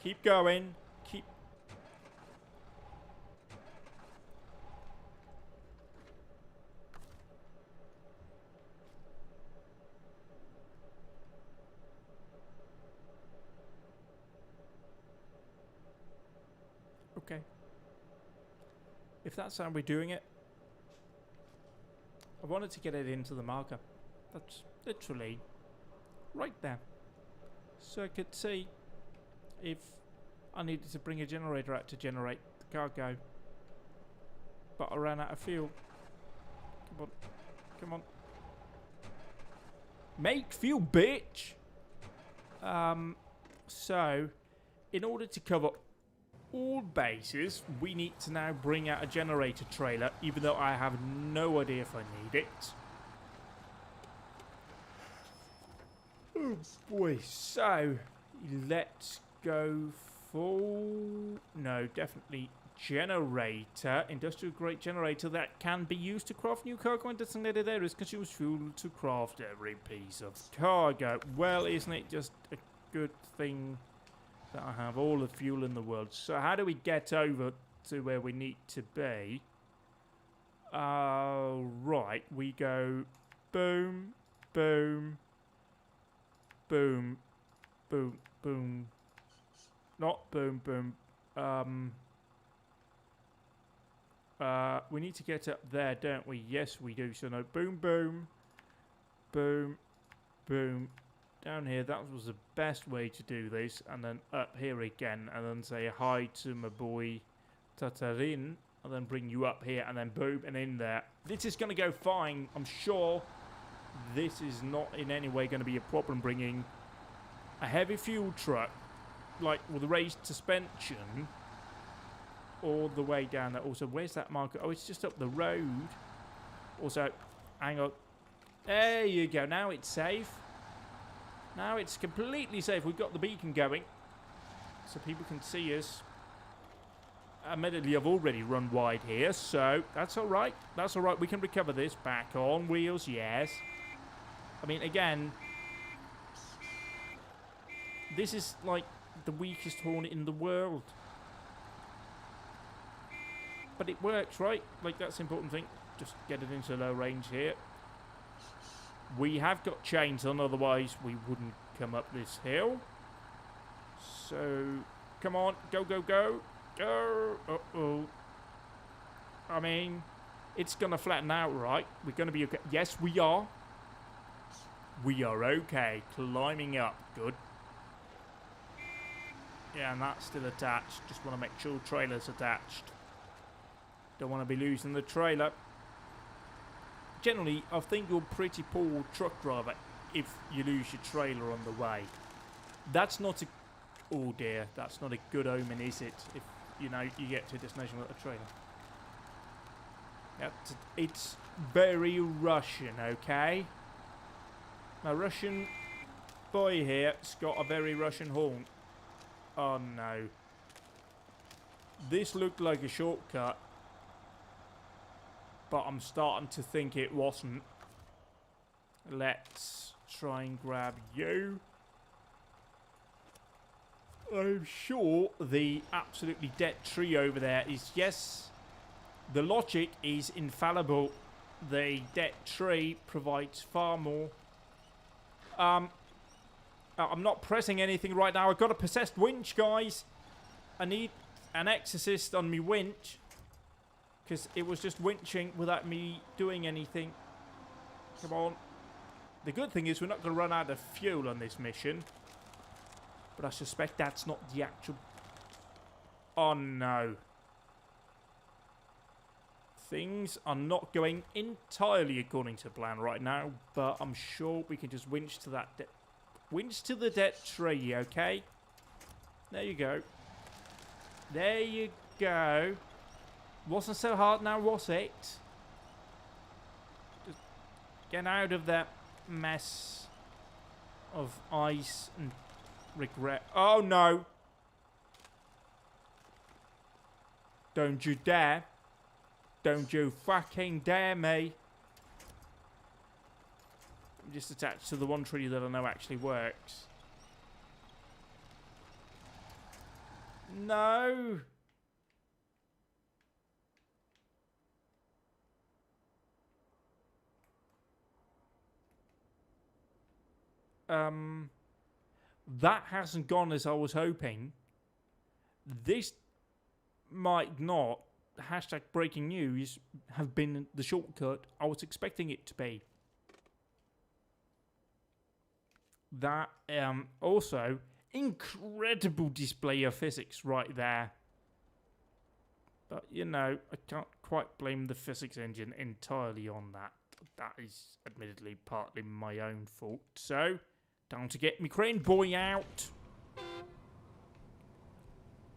Keep going. Keep. Okay. If that's how we're doing it, I wanted to get it into the marker. That's literally right there. So I could see if I needed to bring a generator out to generate the cargo. But I ran out of fuel. Come on. Come on. Make fuel, bitch! So, in order to cover all bases, we need to now bring out a generator trailer, even though I have no idea if I need it. Oh boy, so let's go full... No, definitely generator. Industrial grade generator that can be used to craft new cargo in designated areas. Consumes fuel to craft every piece of cargo. Well, isn't it just a good thing that I have all the fuel in the world? So how do we get over to where we need to be? Right, we go boom, boom, boom, boom, boom. Not boom, boom. We need to get up there, don't we? Yes, we do. So no, boom, boom, boom, boom. Down here, that was the best way to do this. And then up here again, and then say hi to my boy Tatarin. And then bring you up here, and then boom, and in there. This is going to go fine, I'm sure. this is not in any way going to be a problem bringing a heavy fuel truck, like with raised suspension, all the way down there. Also, where's that marker? Oh, it's just up the road. Also, hang on. There you go. Now it's safe. Now it's completely safe. We've got the beacon going, so people can see us. Admittedly, I've already run wide here, so that's all right. That's all right. We can recover this. Back on wheels, yes. I mean, again, this is like the weakest horn in the world. But it works, right? Like, that's the important thing. Just get it into low range here. We have got chains on, otherwise we wouldn't come up this hill. So, come on. Go, go, go. Go. Uh-oh. I mean, it's going to flatten out, right? We're going to be okay. Yes, we are. We are okay. Climbing up. Good. Yeah, and that's still attached. Just want to make sure the trailer's attached. Don't want to be losing the trailer. Generally, I think you're a pretty poor truck driver if you lose your trailer on the way. That's not a... Oh dear, that's not a good omen, is it? If, you know, you get to a destination with a trailer. It's very Russian, okay? My Russian boy here's got a very Russian horn. Oh no. This looked like a shortcut, but I'm starting to think it wasn't. Let's try and grab you. I'm sure the absolutely dead tree over there is, yes, the logic is infallible. The dead tree provides far more. I'm not pressing anything right now. I've got a possessed winch, guys. I need an exorcist on me winch, because it was just winching without me doing anything. Come on. The good thing is we're not going to run out of fuel on this mission. But I suspect that's not the actual... Oh no. Things are not going entirely according to plan right now, but I'm sure we can just winch to that... winch to the dead tree, okay? There you go. There you go. Wasn't so hard now, was it? Just get out of that mess of ice and regret. Oh no. Don't you dare. Don't you fucking dare me. I'm just attached to the one tree that I know actually works. No. That hasn't gone as I was hoping. This might not, hashtag breaking news, have been the shortcut I was expecting it to be. That, also, incredible display of physics right there. But, you know, I can't quite blame the physics engine entirely on that. That is admittedly partly my own fault. So, time to get me crane boy out.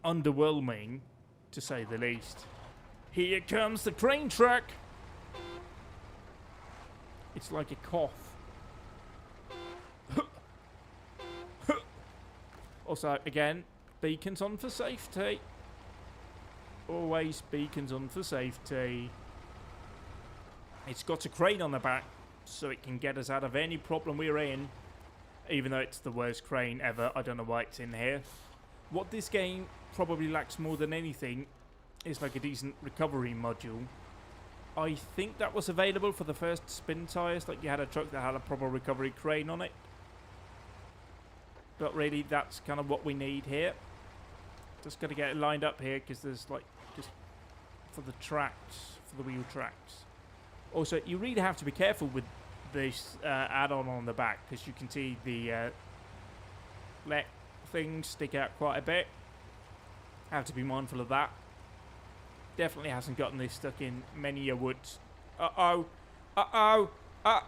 Underwhelming, to say the least. Here comes the crane truck. It's like a cough. Also, again, beacons on for safety. Always beacons on for safety. It's got a crane on the back, so it can get us out of any problem we're in. Even though it's the worst crane ever, I don't know why it's in here. What this game probably lacks more than anything is like a decent recovery module. I think that was available for the first spin tyres, like you had a truck that had a proper recovery crane on it. But really, that's kind of what we need here. Just got to get it lined up here, because there's like, just for the tracks, for the wheel tracks. Also, you really have to be careful with this add-on on the back, because you can see the let things stick out quite a bit. Have to be mindful of that. Definitely hasn't gotten this stuck in many a woods. Uh-oh. Uh-oh.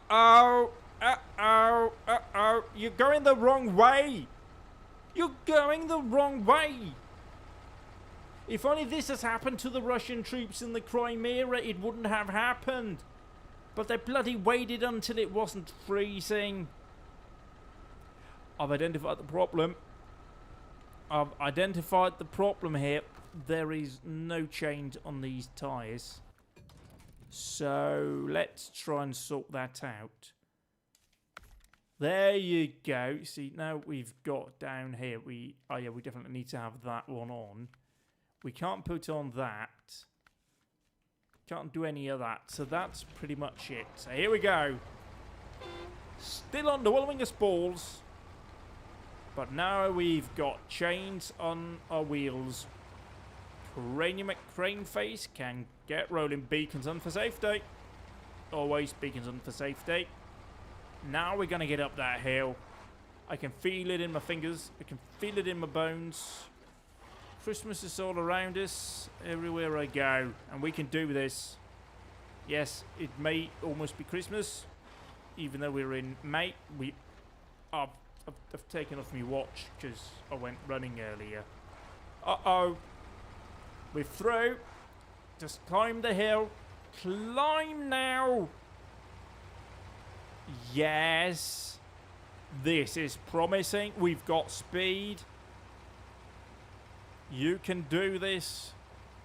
Uh-oh. Uh-oh. Uh-oh. You're going the wrong way. You're going the wrong way. If only this has happened to the Russian troops in the Crimea, it wouldn't have happened. But they bloody waited until it wasn't freezing. I've identified the problem. I've identified the problem here. There is no change on these tyres. So let's try and sort that out. There you go. See, now we've got down here. We definitely need to have that one on. We can't put on that. Can't do any of that. So that's pretty much it. So here we go. Still underwhelming as balls. But now we've got chains on our wheels. Cranium crane face can get rolling. Beacons on for safety. Always beacons on for safety. Now we're going to get up that hill. I can feel it in my fingers. I can feel it in my bones. Christmas is all around us. Everywhere I go. And we can do this. Yes, it may almost be Christmas. Even though we're in May. I've taken off my watch because I went running earlier. Uh-oh. We're through. Just climb the hill. Climb now. Yes. This is promising. We've got speed. You can do this.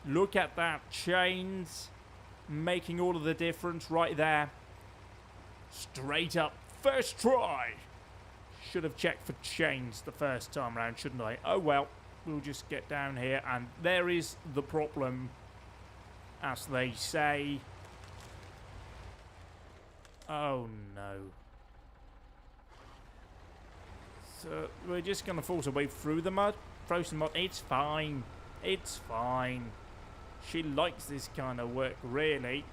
Look at that. Chains. Making all of the difference right there. Straight up. First try. Should have checked for chains the first time round, shouldn't I? Oh well. We'll just get down here. And there is the problem. As they say. Oh no. So we're just going to force our way through the mud. Frozen mud. It's fine. It's fine. She likes this kind of work, really.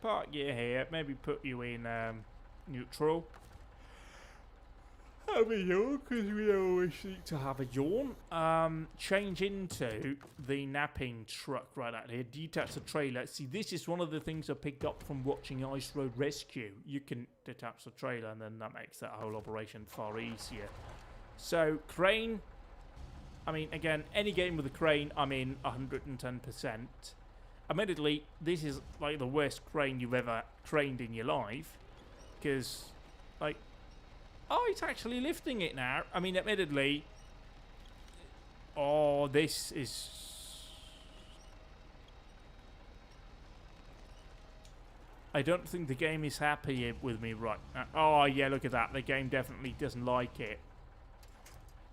Park you here. Maybe put you in neutral. Have a yawn, because we always need to have a yawn. Change into the napping truck right out here. Detach the trailer. See, this is one of the things I picked up from watching Ice Road Rescue. You can detach the trailer, and then that makes that whole operation far easier. So, crane. I mean, again, any game with a crane, I'm in 110%. Admittedly, this is like the worst crane you've ever craned in your life. Because, like... Oh, it's actually lifting it now. I mean, admittedly... Oh, this is... I don't think the game is happy with me right now. Oh, yeah, look at that. The game definitely doesn't like it.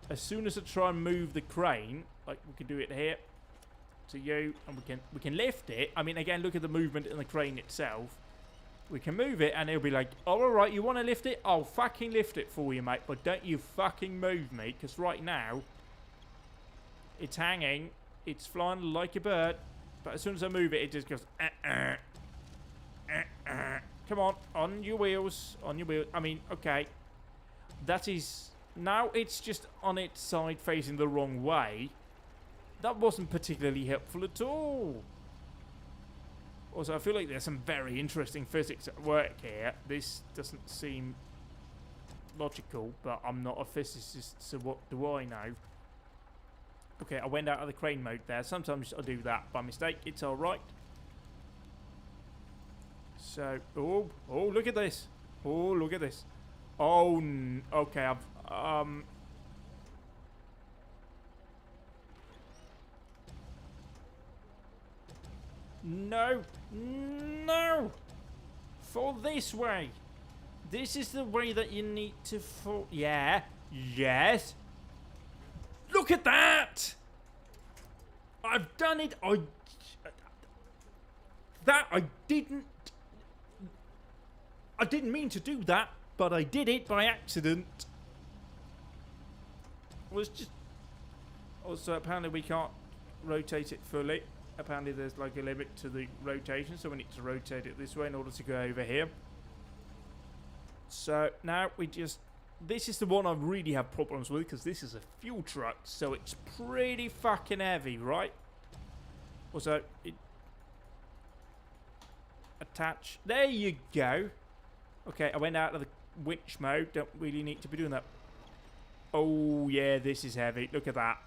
As soon as I try and move the crane, like we can do it here to you, and we can lift it. I mean, again, look at the movement in the crane itself. We can move it, and it'll be like, oh, all right, you want to lift it? I'll fucking lift it for you, mate. But don't you fucking move me, because right now, it's hanging. It's flying like a bird. But as soon as I move it, it just goes, Come on your wheels. On your wheels. I mean, okay. That is... Now it's just on its side facing the wrong way. That wasn't particularly helpful at all. Also, I feel like there's some very interesting physics at work here. This doesn't seem logical, but I'm not a physicist, so what do I know? Okay, I went out of the crane mode there. Sometimes I do that by mistake. It's alright. So, oh, look at this. Oh, look at this. Oh, okay, No! No! Fall this way! This is the way that you need to fall. Yeah. Yes. Look at that! I've done it. I didn't mean to do that, but I did it by accident. Also, apparently we can't rotate it fully. Apparently there's like a limit to the rotation, so we need to rotate it this way in order to go over here. So now this is the one I really have problems with, because this is a fuel truck, so it's pretty fucking heavy, right? Also, attach. There you go. Okay, I went out of the winch mode. Don't really need to be doing that. Oh, yeah, this is heavy. Look at that.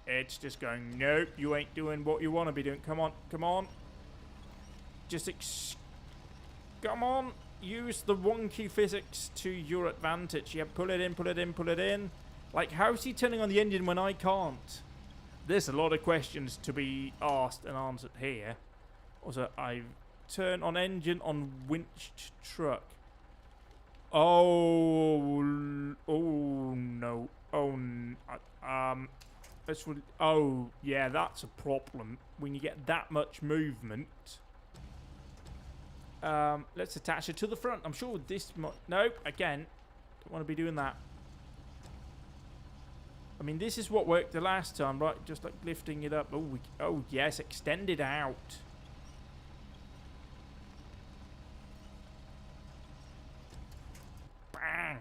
It's just going, nope, you ain't doing what you want to be doing. Come on, come on. Just come on. Use the wonky physics to your advantage. Yeah, pull it in, pull it in, pull it in. Like, how's he turning on the engine when I can't? There's a lot of questions to be asked and answered here. Also, I turn on engine on winched truck. Oh no. That's really, oh yeah, that's a problem when you get that much movement. Let's attach it to the front. I'm sure this might, no, again, don't want to be doing that. I mean, this is what worked the last time, right? Just like lifting it up. Oh yes, extend it out. Bang!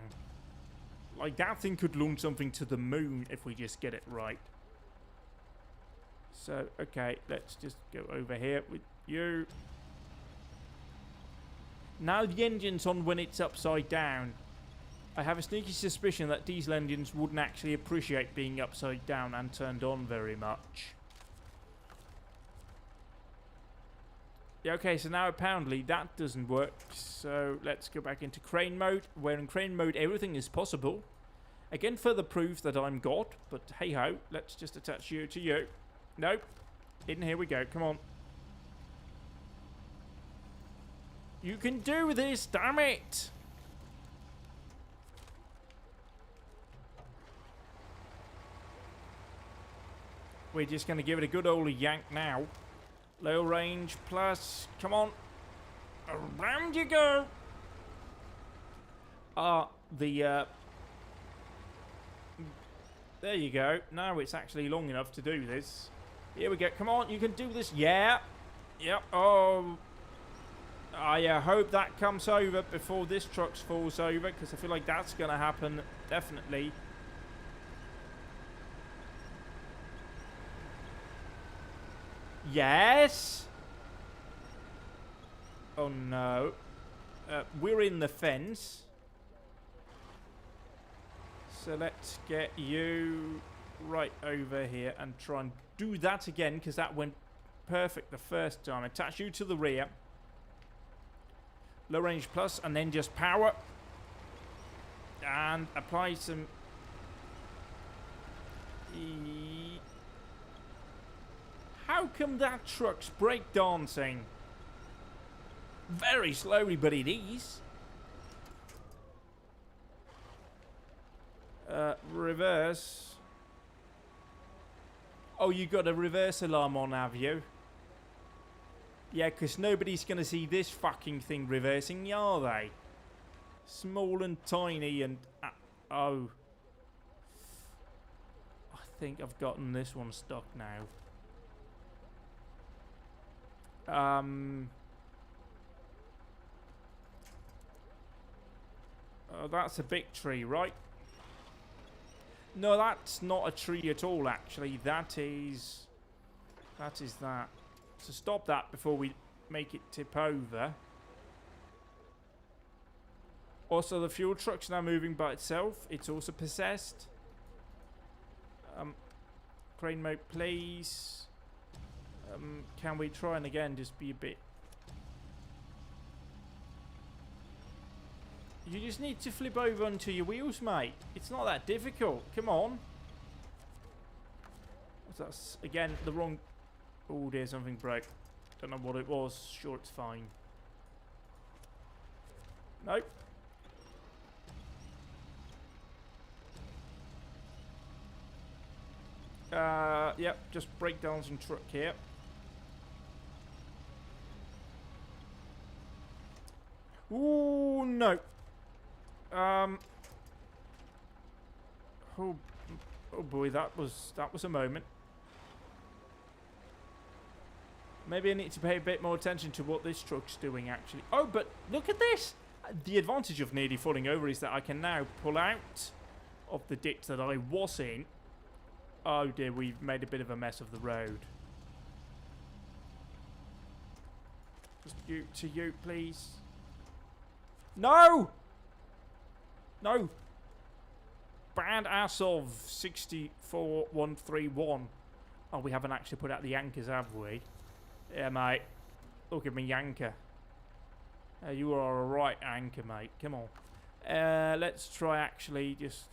Like, that thing could launch something to the moon if we just get it right. So, okay, let's just go over here with you. Now the engine's on when it's upside down. I have a sneaky suspicion that diesel engines wouldn't actually appreciate being upside down and turned on very much. Yeah, okay, so now apparently that doesn't work. So let's go back into crane mode, where in crane mode everything is possible. Again, further proof that I'm God, but hey ho, let's just attach you to you. Nope. In here we go, come on. You can do this, damn it! We're just going to give it a good old yank now. Low range plus, come on. Around you go! There you go. Now it's actually long enough to do this. Here we go. Come on, you can do this. Yeah. Yep. Oh. I hope that comes over before this truck falls over, because I feel like that's going to happen, definitely. Yes. Oh no. We're in the fence. So let's get you right over here and try and do that again, because that went perfect the first time. Attach you to the rear. Low range plus, and then just power. And apply some... How come that truck's breakdancing? Very slowly, but it is. Reverse. Oh, you got a reverse alarm on, have you? Yeah, because nobody's going to see this fucking thing reversing, are they? Small and tiny and... oh. I think I've gotten this one stuck now. Oh, that's a big tree, right? No, that's not a tree at all, actually. That is that. So stop that before we make it tip over. Also, the fuel truck's now moving by itself. It's also possessed. Crane mode, please. Can we try and again just be a bit... You just need to flip over onto your wheels, mate. It's not that difficult. Come on. That's, again, the wrong... Oh dear, something broke. Don't know what it was. Sure, it's fine. Nope. Yep, just breakdowns and truck here. Ooh, no. Oh boy, that was a moment. Maybe I need to pay a bit more attention to what this truck's doing, actually. Oh, but look at this! The advantage of nearly falling over is that I can now pull out of the ditch that I was in. Oh dear, we've made a bit of a mess of the road. Just you to you, please. No! No! Band ass of 64131. Oh, we haven't actually put out the anchors, have we? Yeah, mate. Look at me anchor. You are a right anchor, mate. Come on. Let's try actually just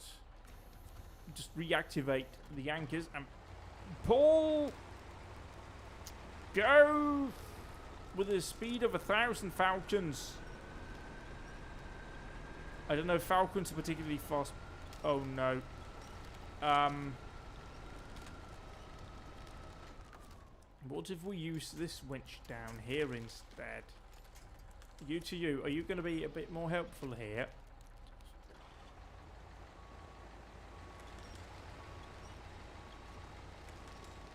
reactivate the anchors and pull. Go with the speed of 1,000 falcons. I don't know if falcons are particularly fast. Oh no. What if we use this winch down here instead? You to you, are you going to be a bit more helpful here?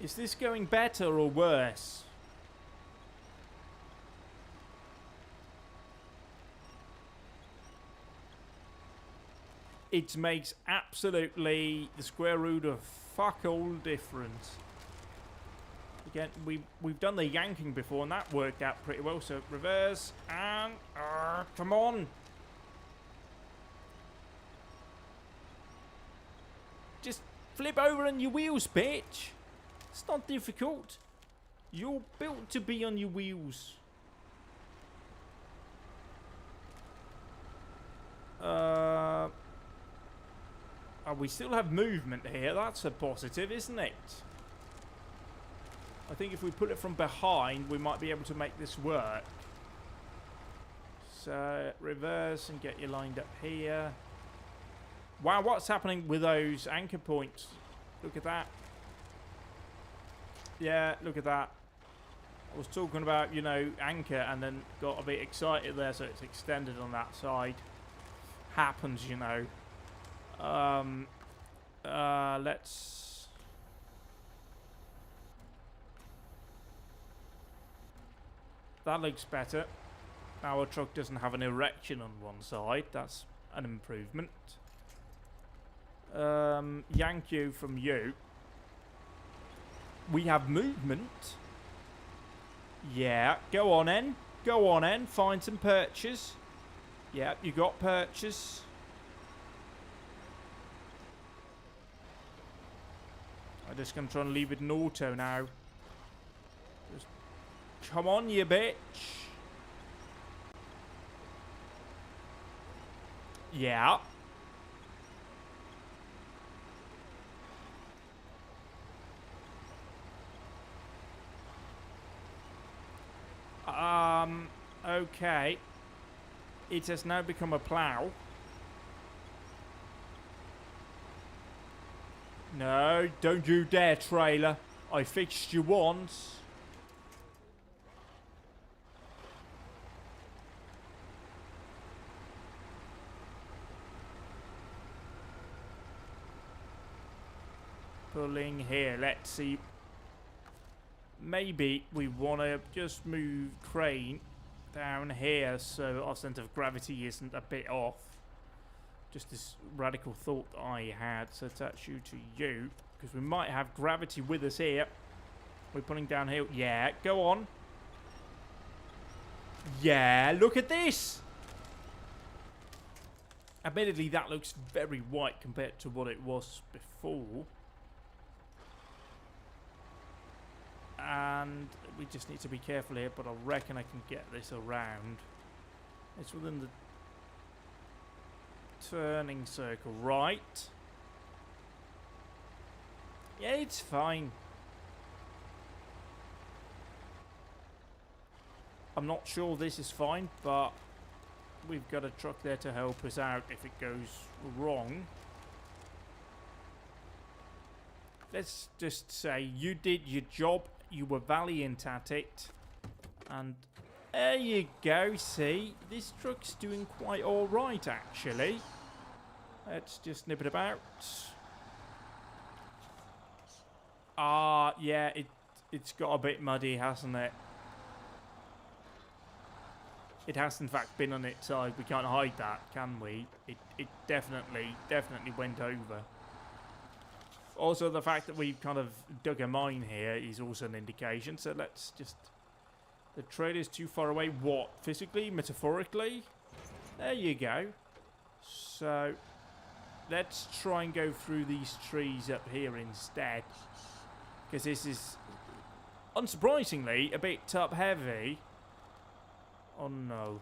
Is this going better or worse? It makes absolutely the square root of fuck all difference. Again, we've done the yanking before and that worked out pretty well. So reverse and come on. Just flip over on your wheels, bitch. It's not difficult. You're built to be on your wheels. We still have movement here. That's a positive, isn't it? I think if we put it from behind, we might be able to make this work. So, reverse and get you lined up here. Wow, what's happening with those anchor points? Look at that. Yeah, look at that. I was talking about, you know, anchor and then got a bit excited there, so it's extended on that side. Happens, you know. Let's... That looks better. Our truck doesn't have an erection on one side. That's an improvement. Yank you from you. We have movement. Yeah, go on then. Go on then. Find some perches. Yeah, you got perches. I'm just going to try and leave it in auto now. Just come on, you bitch. Yeah. Okay. It has now become a plough. No, don't you dare, trailer. I fixed you once. Pulling here, let's see. Maybe we want to just move crane down here so our centre of gravity isn't a bit off. Just this radical thought I had. So attach you to you, because we might have gravity with us here. We're pulling down here. Yeah, go on. Yeah, look at this. Admittedly, that looks very white compared to what it was before. And we just need to be careful here, but I reckon I can get this around. It's within the turning circle, right? Yeah, it's fine. I'm not sure this is fine, but we've got a truck there to help us out if it goes wrong. Let's just say you did your job. You were valiant at it. And there you go. See, this truck's doing quite alright, actually. Let's just nip it about. Yeah, it's got a bit muddy, hasn't it? It has, in fact, been on its side. We can't hide that, can we? It definitely went over. Also, the fact that we've kind of dug a mine here is also an indication. So let's just The trailer's too far away. What? Physically? Metaphorically? There you go. So, let's try and go through these trees up here instead. Because this is, unsurprisingly, a bit top heavy. Oh no.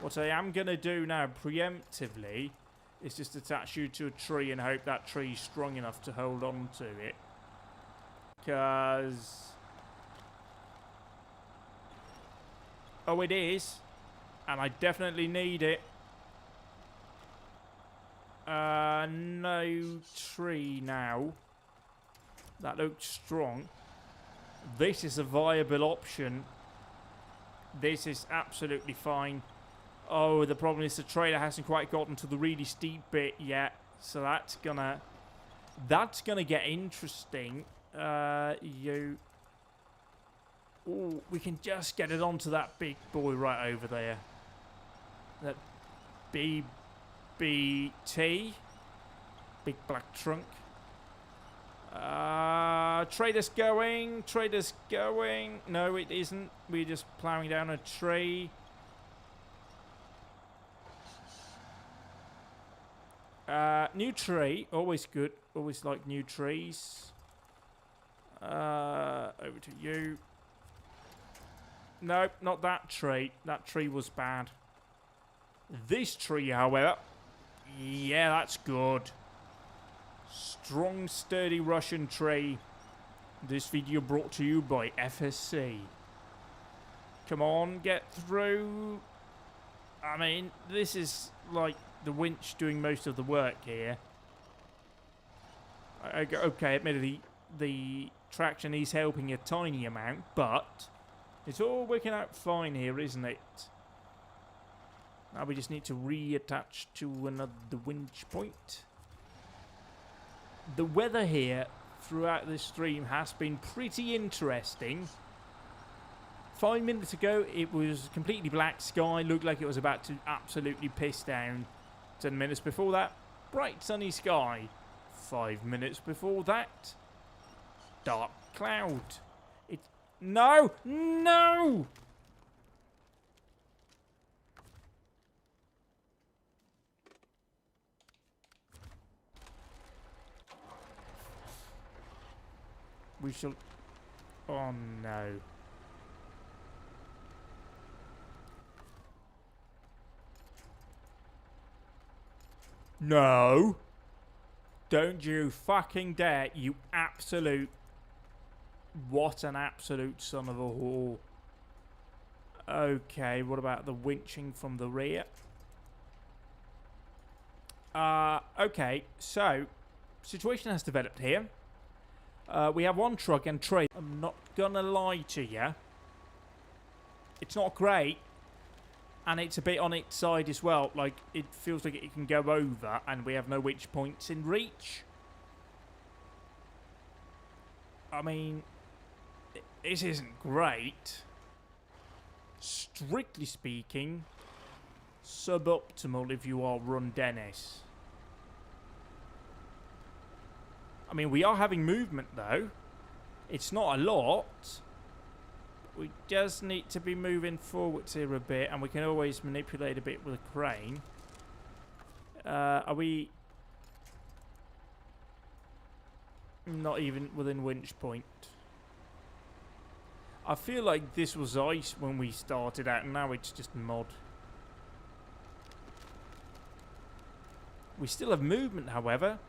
What I am going to do now, preemptively, is just attach you to a tree and hope that tree's strong enough to hold on to it. Because... oh, it is. And I definitely need it. No tree now. That looks strong. This is a viable option. This is absolutely fine. Oh, the problem is the trailer hasn't quite gotten to the really steep bit yet. So that's gonna get interesting. Ooh, we can just get it onto that big boy right over there. That BBT. Big black trunk. Trader's going. Trader's going. No, it isn't. We're just ploughing down a tree. New tree. Always good. Always like new trees. Over to you. Nope, not that tree. That tree was bad. This tree, however, yeah, that's good. Strong, sturdy Russian tree. This video brought to you by FSC. Come on, get through. I mean, this is like the winch doing most of the work here. Okay, admittedly, the traction is helping a tiny amount, but it's all working out fine here, isn't it? Now we just need to reattach to another winch point. The weather here throughout this stream has been pretty interesting. 5 minutes ago, it was completely black sky, looked like it was about to absolutely piss down. 10 minutes before that, bright sunny sky. 5 minutes before that, dark cloud. No! No! We shall... oh no. No! Don't you fucking dare, you absolute... what an absolute son of a whore. Okay, what about the winching from the rear? Okay, so... situation has developed here. We have one truck and trailer. I'm not gonna lie to you. It's not great. And it's a bit on its side as well. Like, it feels like it can go over and we have no winch points in reach. I mean... this isn't great. Strictly speaking, suboptimal if you are Run Dennis. I mean, we are having movement though. It's not a lot. We just need to be moving forwards here a bit, and we can always manipulate a bit with a crane. Are we not even within winch point? I feel like this was ice when we started out, and now it's just mud. We still have movement, however.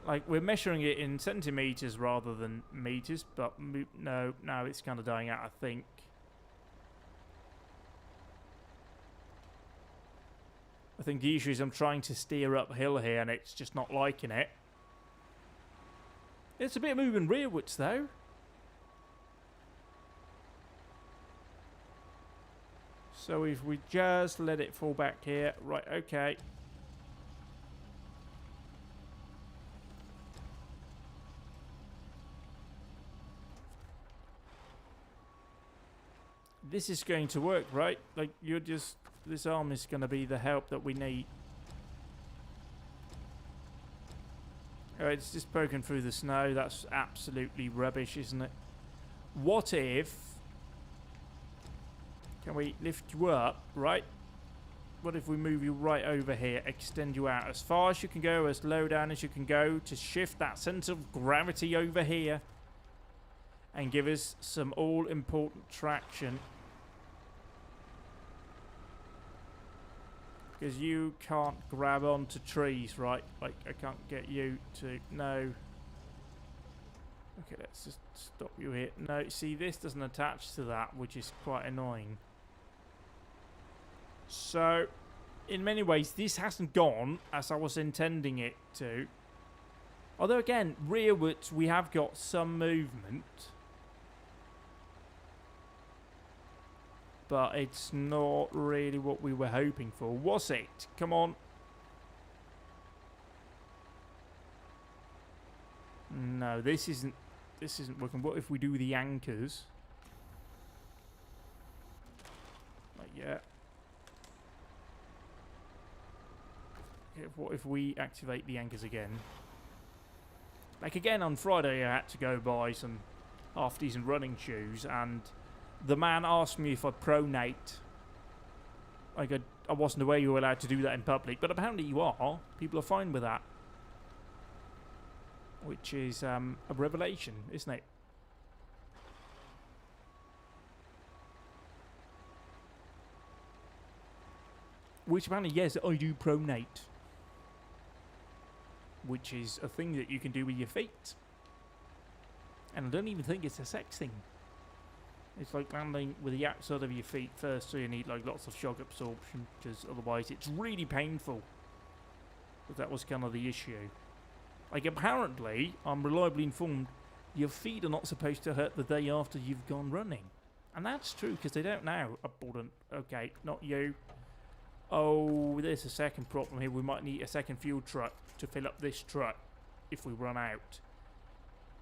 Like, we're measuring it in centimetres rather than metres, but no, it's kind of dying out, I think. I think the issue is I'm trying to steer uphill here, and it's just not liking it. It's a bit moving rearwards, though. So if we just let it fall back here. Right, okay. This is going to work, right? Like, you're just... this arm is going to be the help that we need. Alright, it's just poking through the snow. That's absolutely rubbish, isn't it? What if... Can we lift you up, right? What if we move you right over here, extend you out as far as you can go, as low down as you can go, to shift that sense of gravity over here and give us some all-important traction. Because you can't grab onto trees, right? Like, I can't get you to... No. Okay, let's just stop you here. No, see, this doesn't attach to that, which is quite annoying. So, in many ways, this hasn't gone as I was intending it to. Although, again, rearwards, we have got some movement. But it's not really what we were hoping for, was it? Come on. No, this isn't working. What if we do the anchors? Like, yeah. What if we activate the anchors again? Like, again, on Friday I had to go buy some half-decent running shoes, and the man asked me if I pronate. Like, I wasn't aware you were allowed to do that in public, but apparently you are. People are fine with that. Which is a revelation, isn't it? Which apparently, yes, I do pronate. Which is a thing that you can do with your feet. And I don't even think it's a sex thing. It's like landing with the outside of your feet first, so you need like lots of shock absorption, because otherwise it's really painful. But that was kind of the issue. Like, apparently, I'm reliably informed, your feet are not supposed to hurt the day after you've gone running. And that's true, because they don't now. Okay, not you. Oh, there's a second problem here. We might need a second fuel truck to fill up this truck if we run out.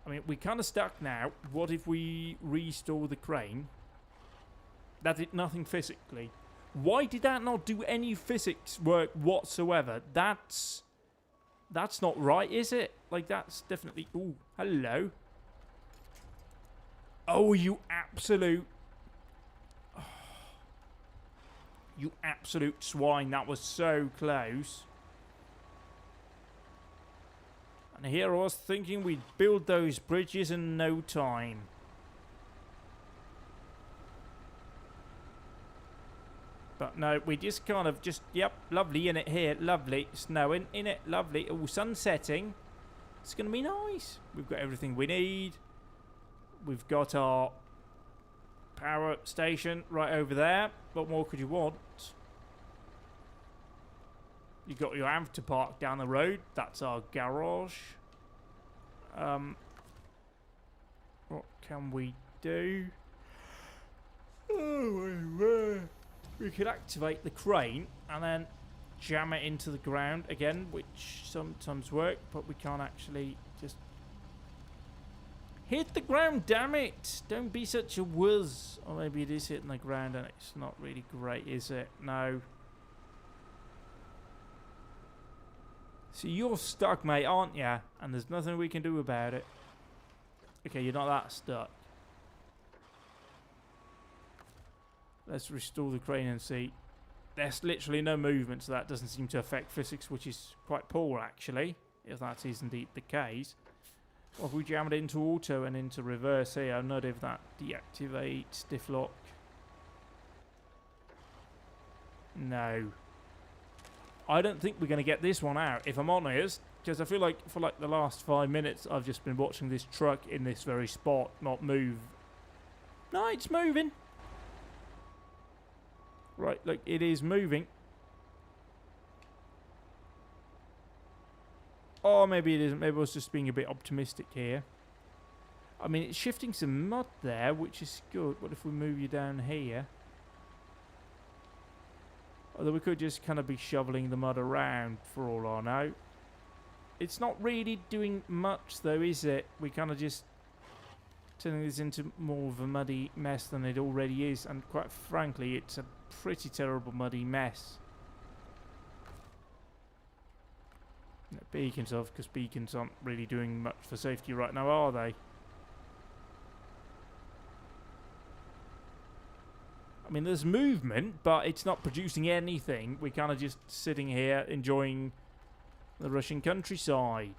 I mean, we're kind of stuck now. What if we restore the crane? That did nothing physically. Why did that not do any physics work whatsoever? That's not right, is it? Like, that's definitely... Ooh, hello. Oh, you absolute... Oh, you absolute swine. That was so close. And here I was thinking we'd build those bridges in no time. But no, we just kind of yep, lovely in it here, lovely, snowing in it, lovely, all sun setting. It's going to be nice. We've got everything we need. We've got our power station right over there. What more could you want? You got your Amp to park down the road. That's our garage. What can we do? Oh, we could activate the crane and then jam it into the ground again, which sometimes work, but we can't actually just hit the ground, damn it! Don't be such a whiz. Or maybe it is hitting the ground and it's not really great, is it? No. So you're stuck, mate, aren't ya? And there's nothing we can do about it. Okay, you're not that stuck. Let's restore the crane and see. There's literally no movement, so that doesn't seem to affect physics, which is quite poor, actually, if that is indeed the case. Well, if we jam it into auto and into reverse here, I'm not if that deactivates diff lock. No. I don't think we're going to get this one out, if I'm honest, because I feel like for like the last 5 minutes, I've just been watching this truck in this very spot not move. No, it's moving. Right, look, it is moving. Or maybe it isn't. Maybe I was just being a bit optimistic here. I mean, it's shifting some mud there, which is good. What if we move you down here? Although we could just kind of be shoveling the mud around for all I know. It's not really doing much though, is it? We kind of just turning this into more of a muddy mess than it already is. And quite frankly, it's a pretty terrible muddy mess. Beacons off, because beacons aren't really doing much for safety right now, are they? mean, there's movement, but it's not producing anything. We're kind of just sitting here enjoying the Russian countryside.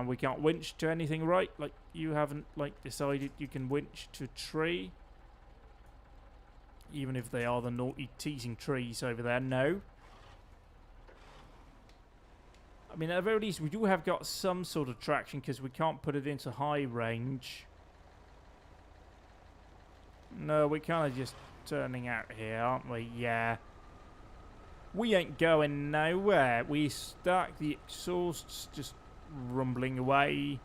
We can't winch to anything, right? Like, you haven't, like, decided you can winch to a tree. Even if they are the naughty teasing trees over there, no. I mean, at the very least, we do have got some sort of traction because we can't put it into high range. No, we're kind of just turning out here, aren't we? Yeah. We ain't going nowhere. We stuck. The exhaust's just rumbling away.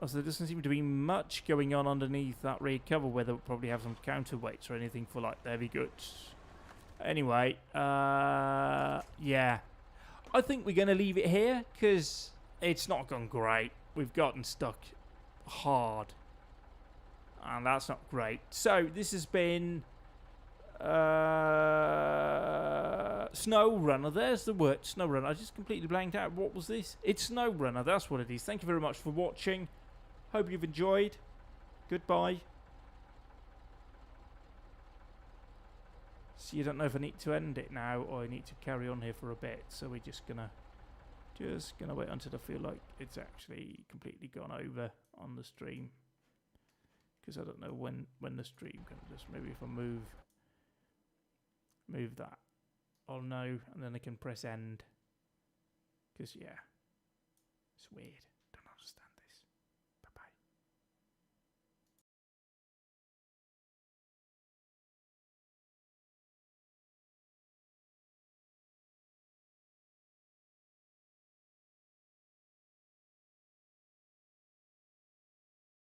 Also, there doesn't seem to be much going on underneath that rear cover where they'll probably have some counterweights or anything for, like, heavy goods. Anyway, yeah. I think we're going to leave it here because it's not gone great. We've gotten stuck hard. And that's not great. So, this has been SnowRunner. There's the word, SnowRunner. I just completely blanked out. What was this? It's SnowRunner. That's what it is. Thank you very much for watching. Hope you've enjoyed. Goodbye. So you don't know if I need to end it now or I need to carry on here for a bit. So we're just gonna wait until I feel like it's actually completely gone over on the stream. Because I don't know when the stream can just, maybe if I move that, I'll know, and then I can press end. Because yeah, it's weird.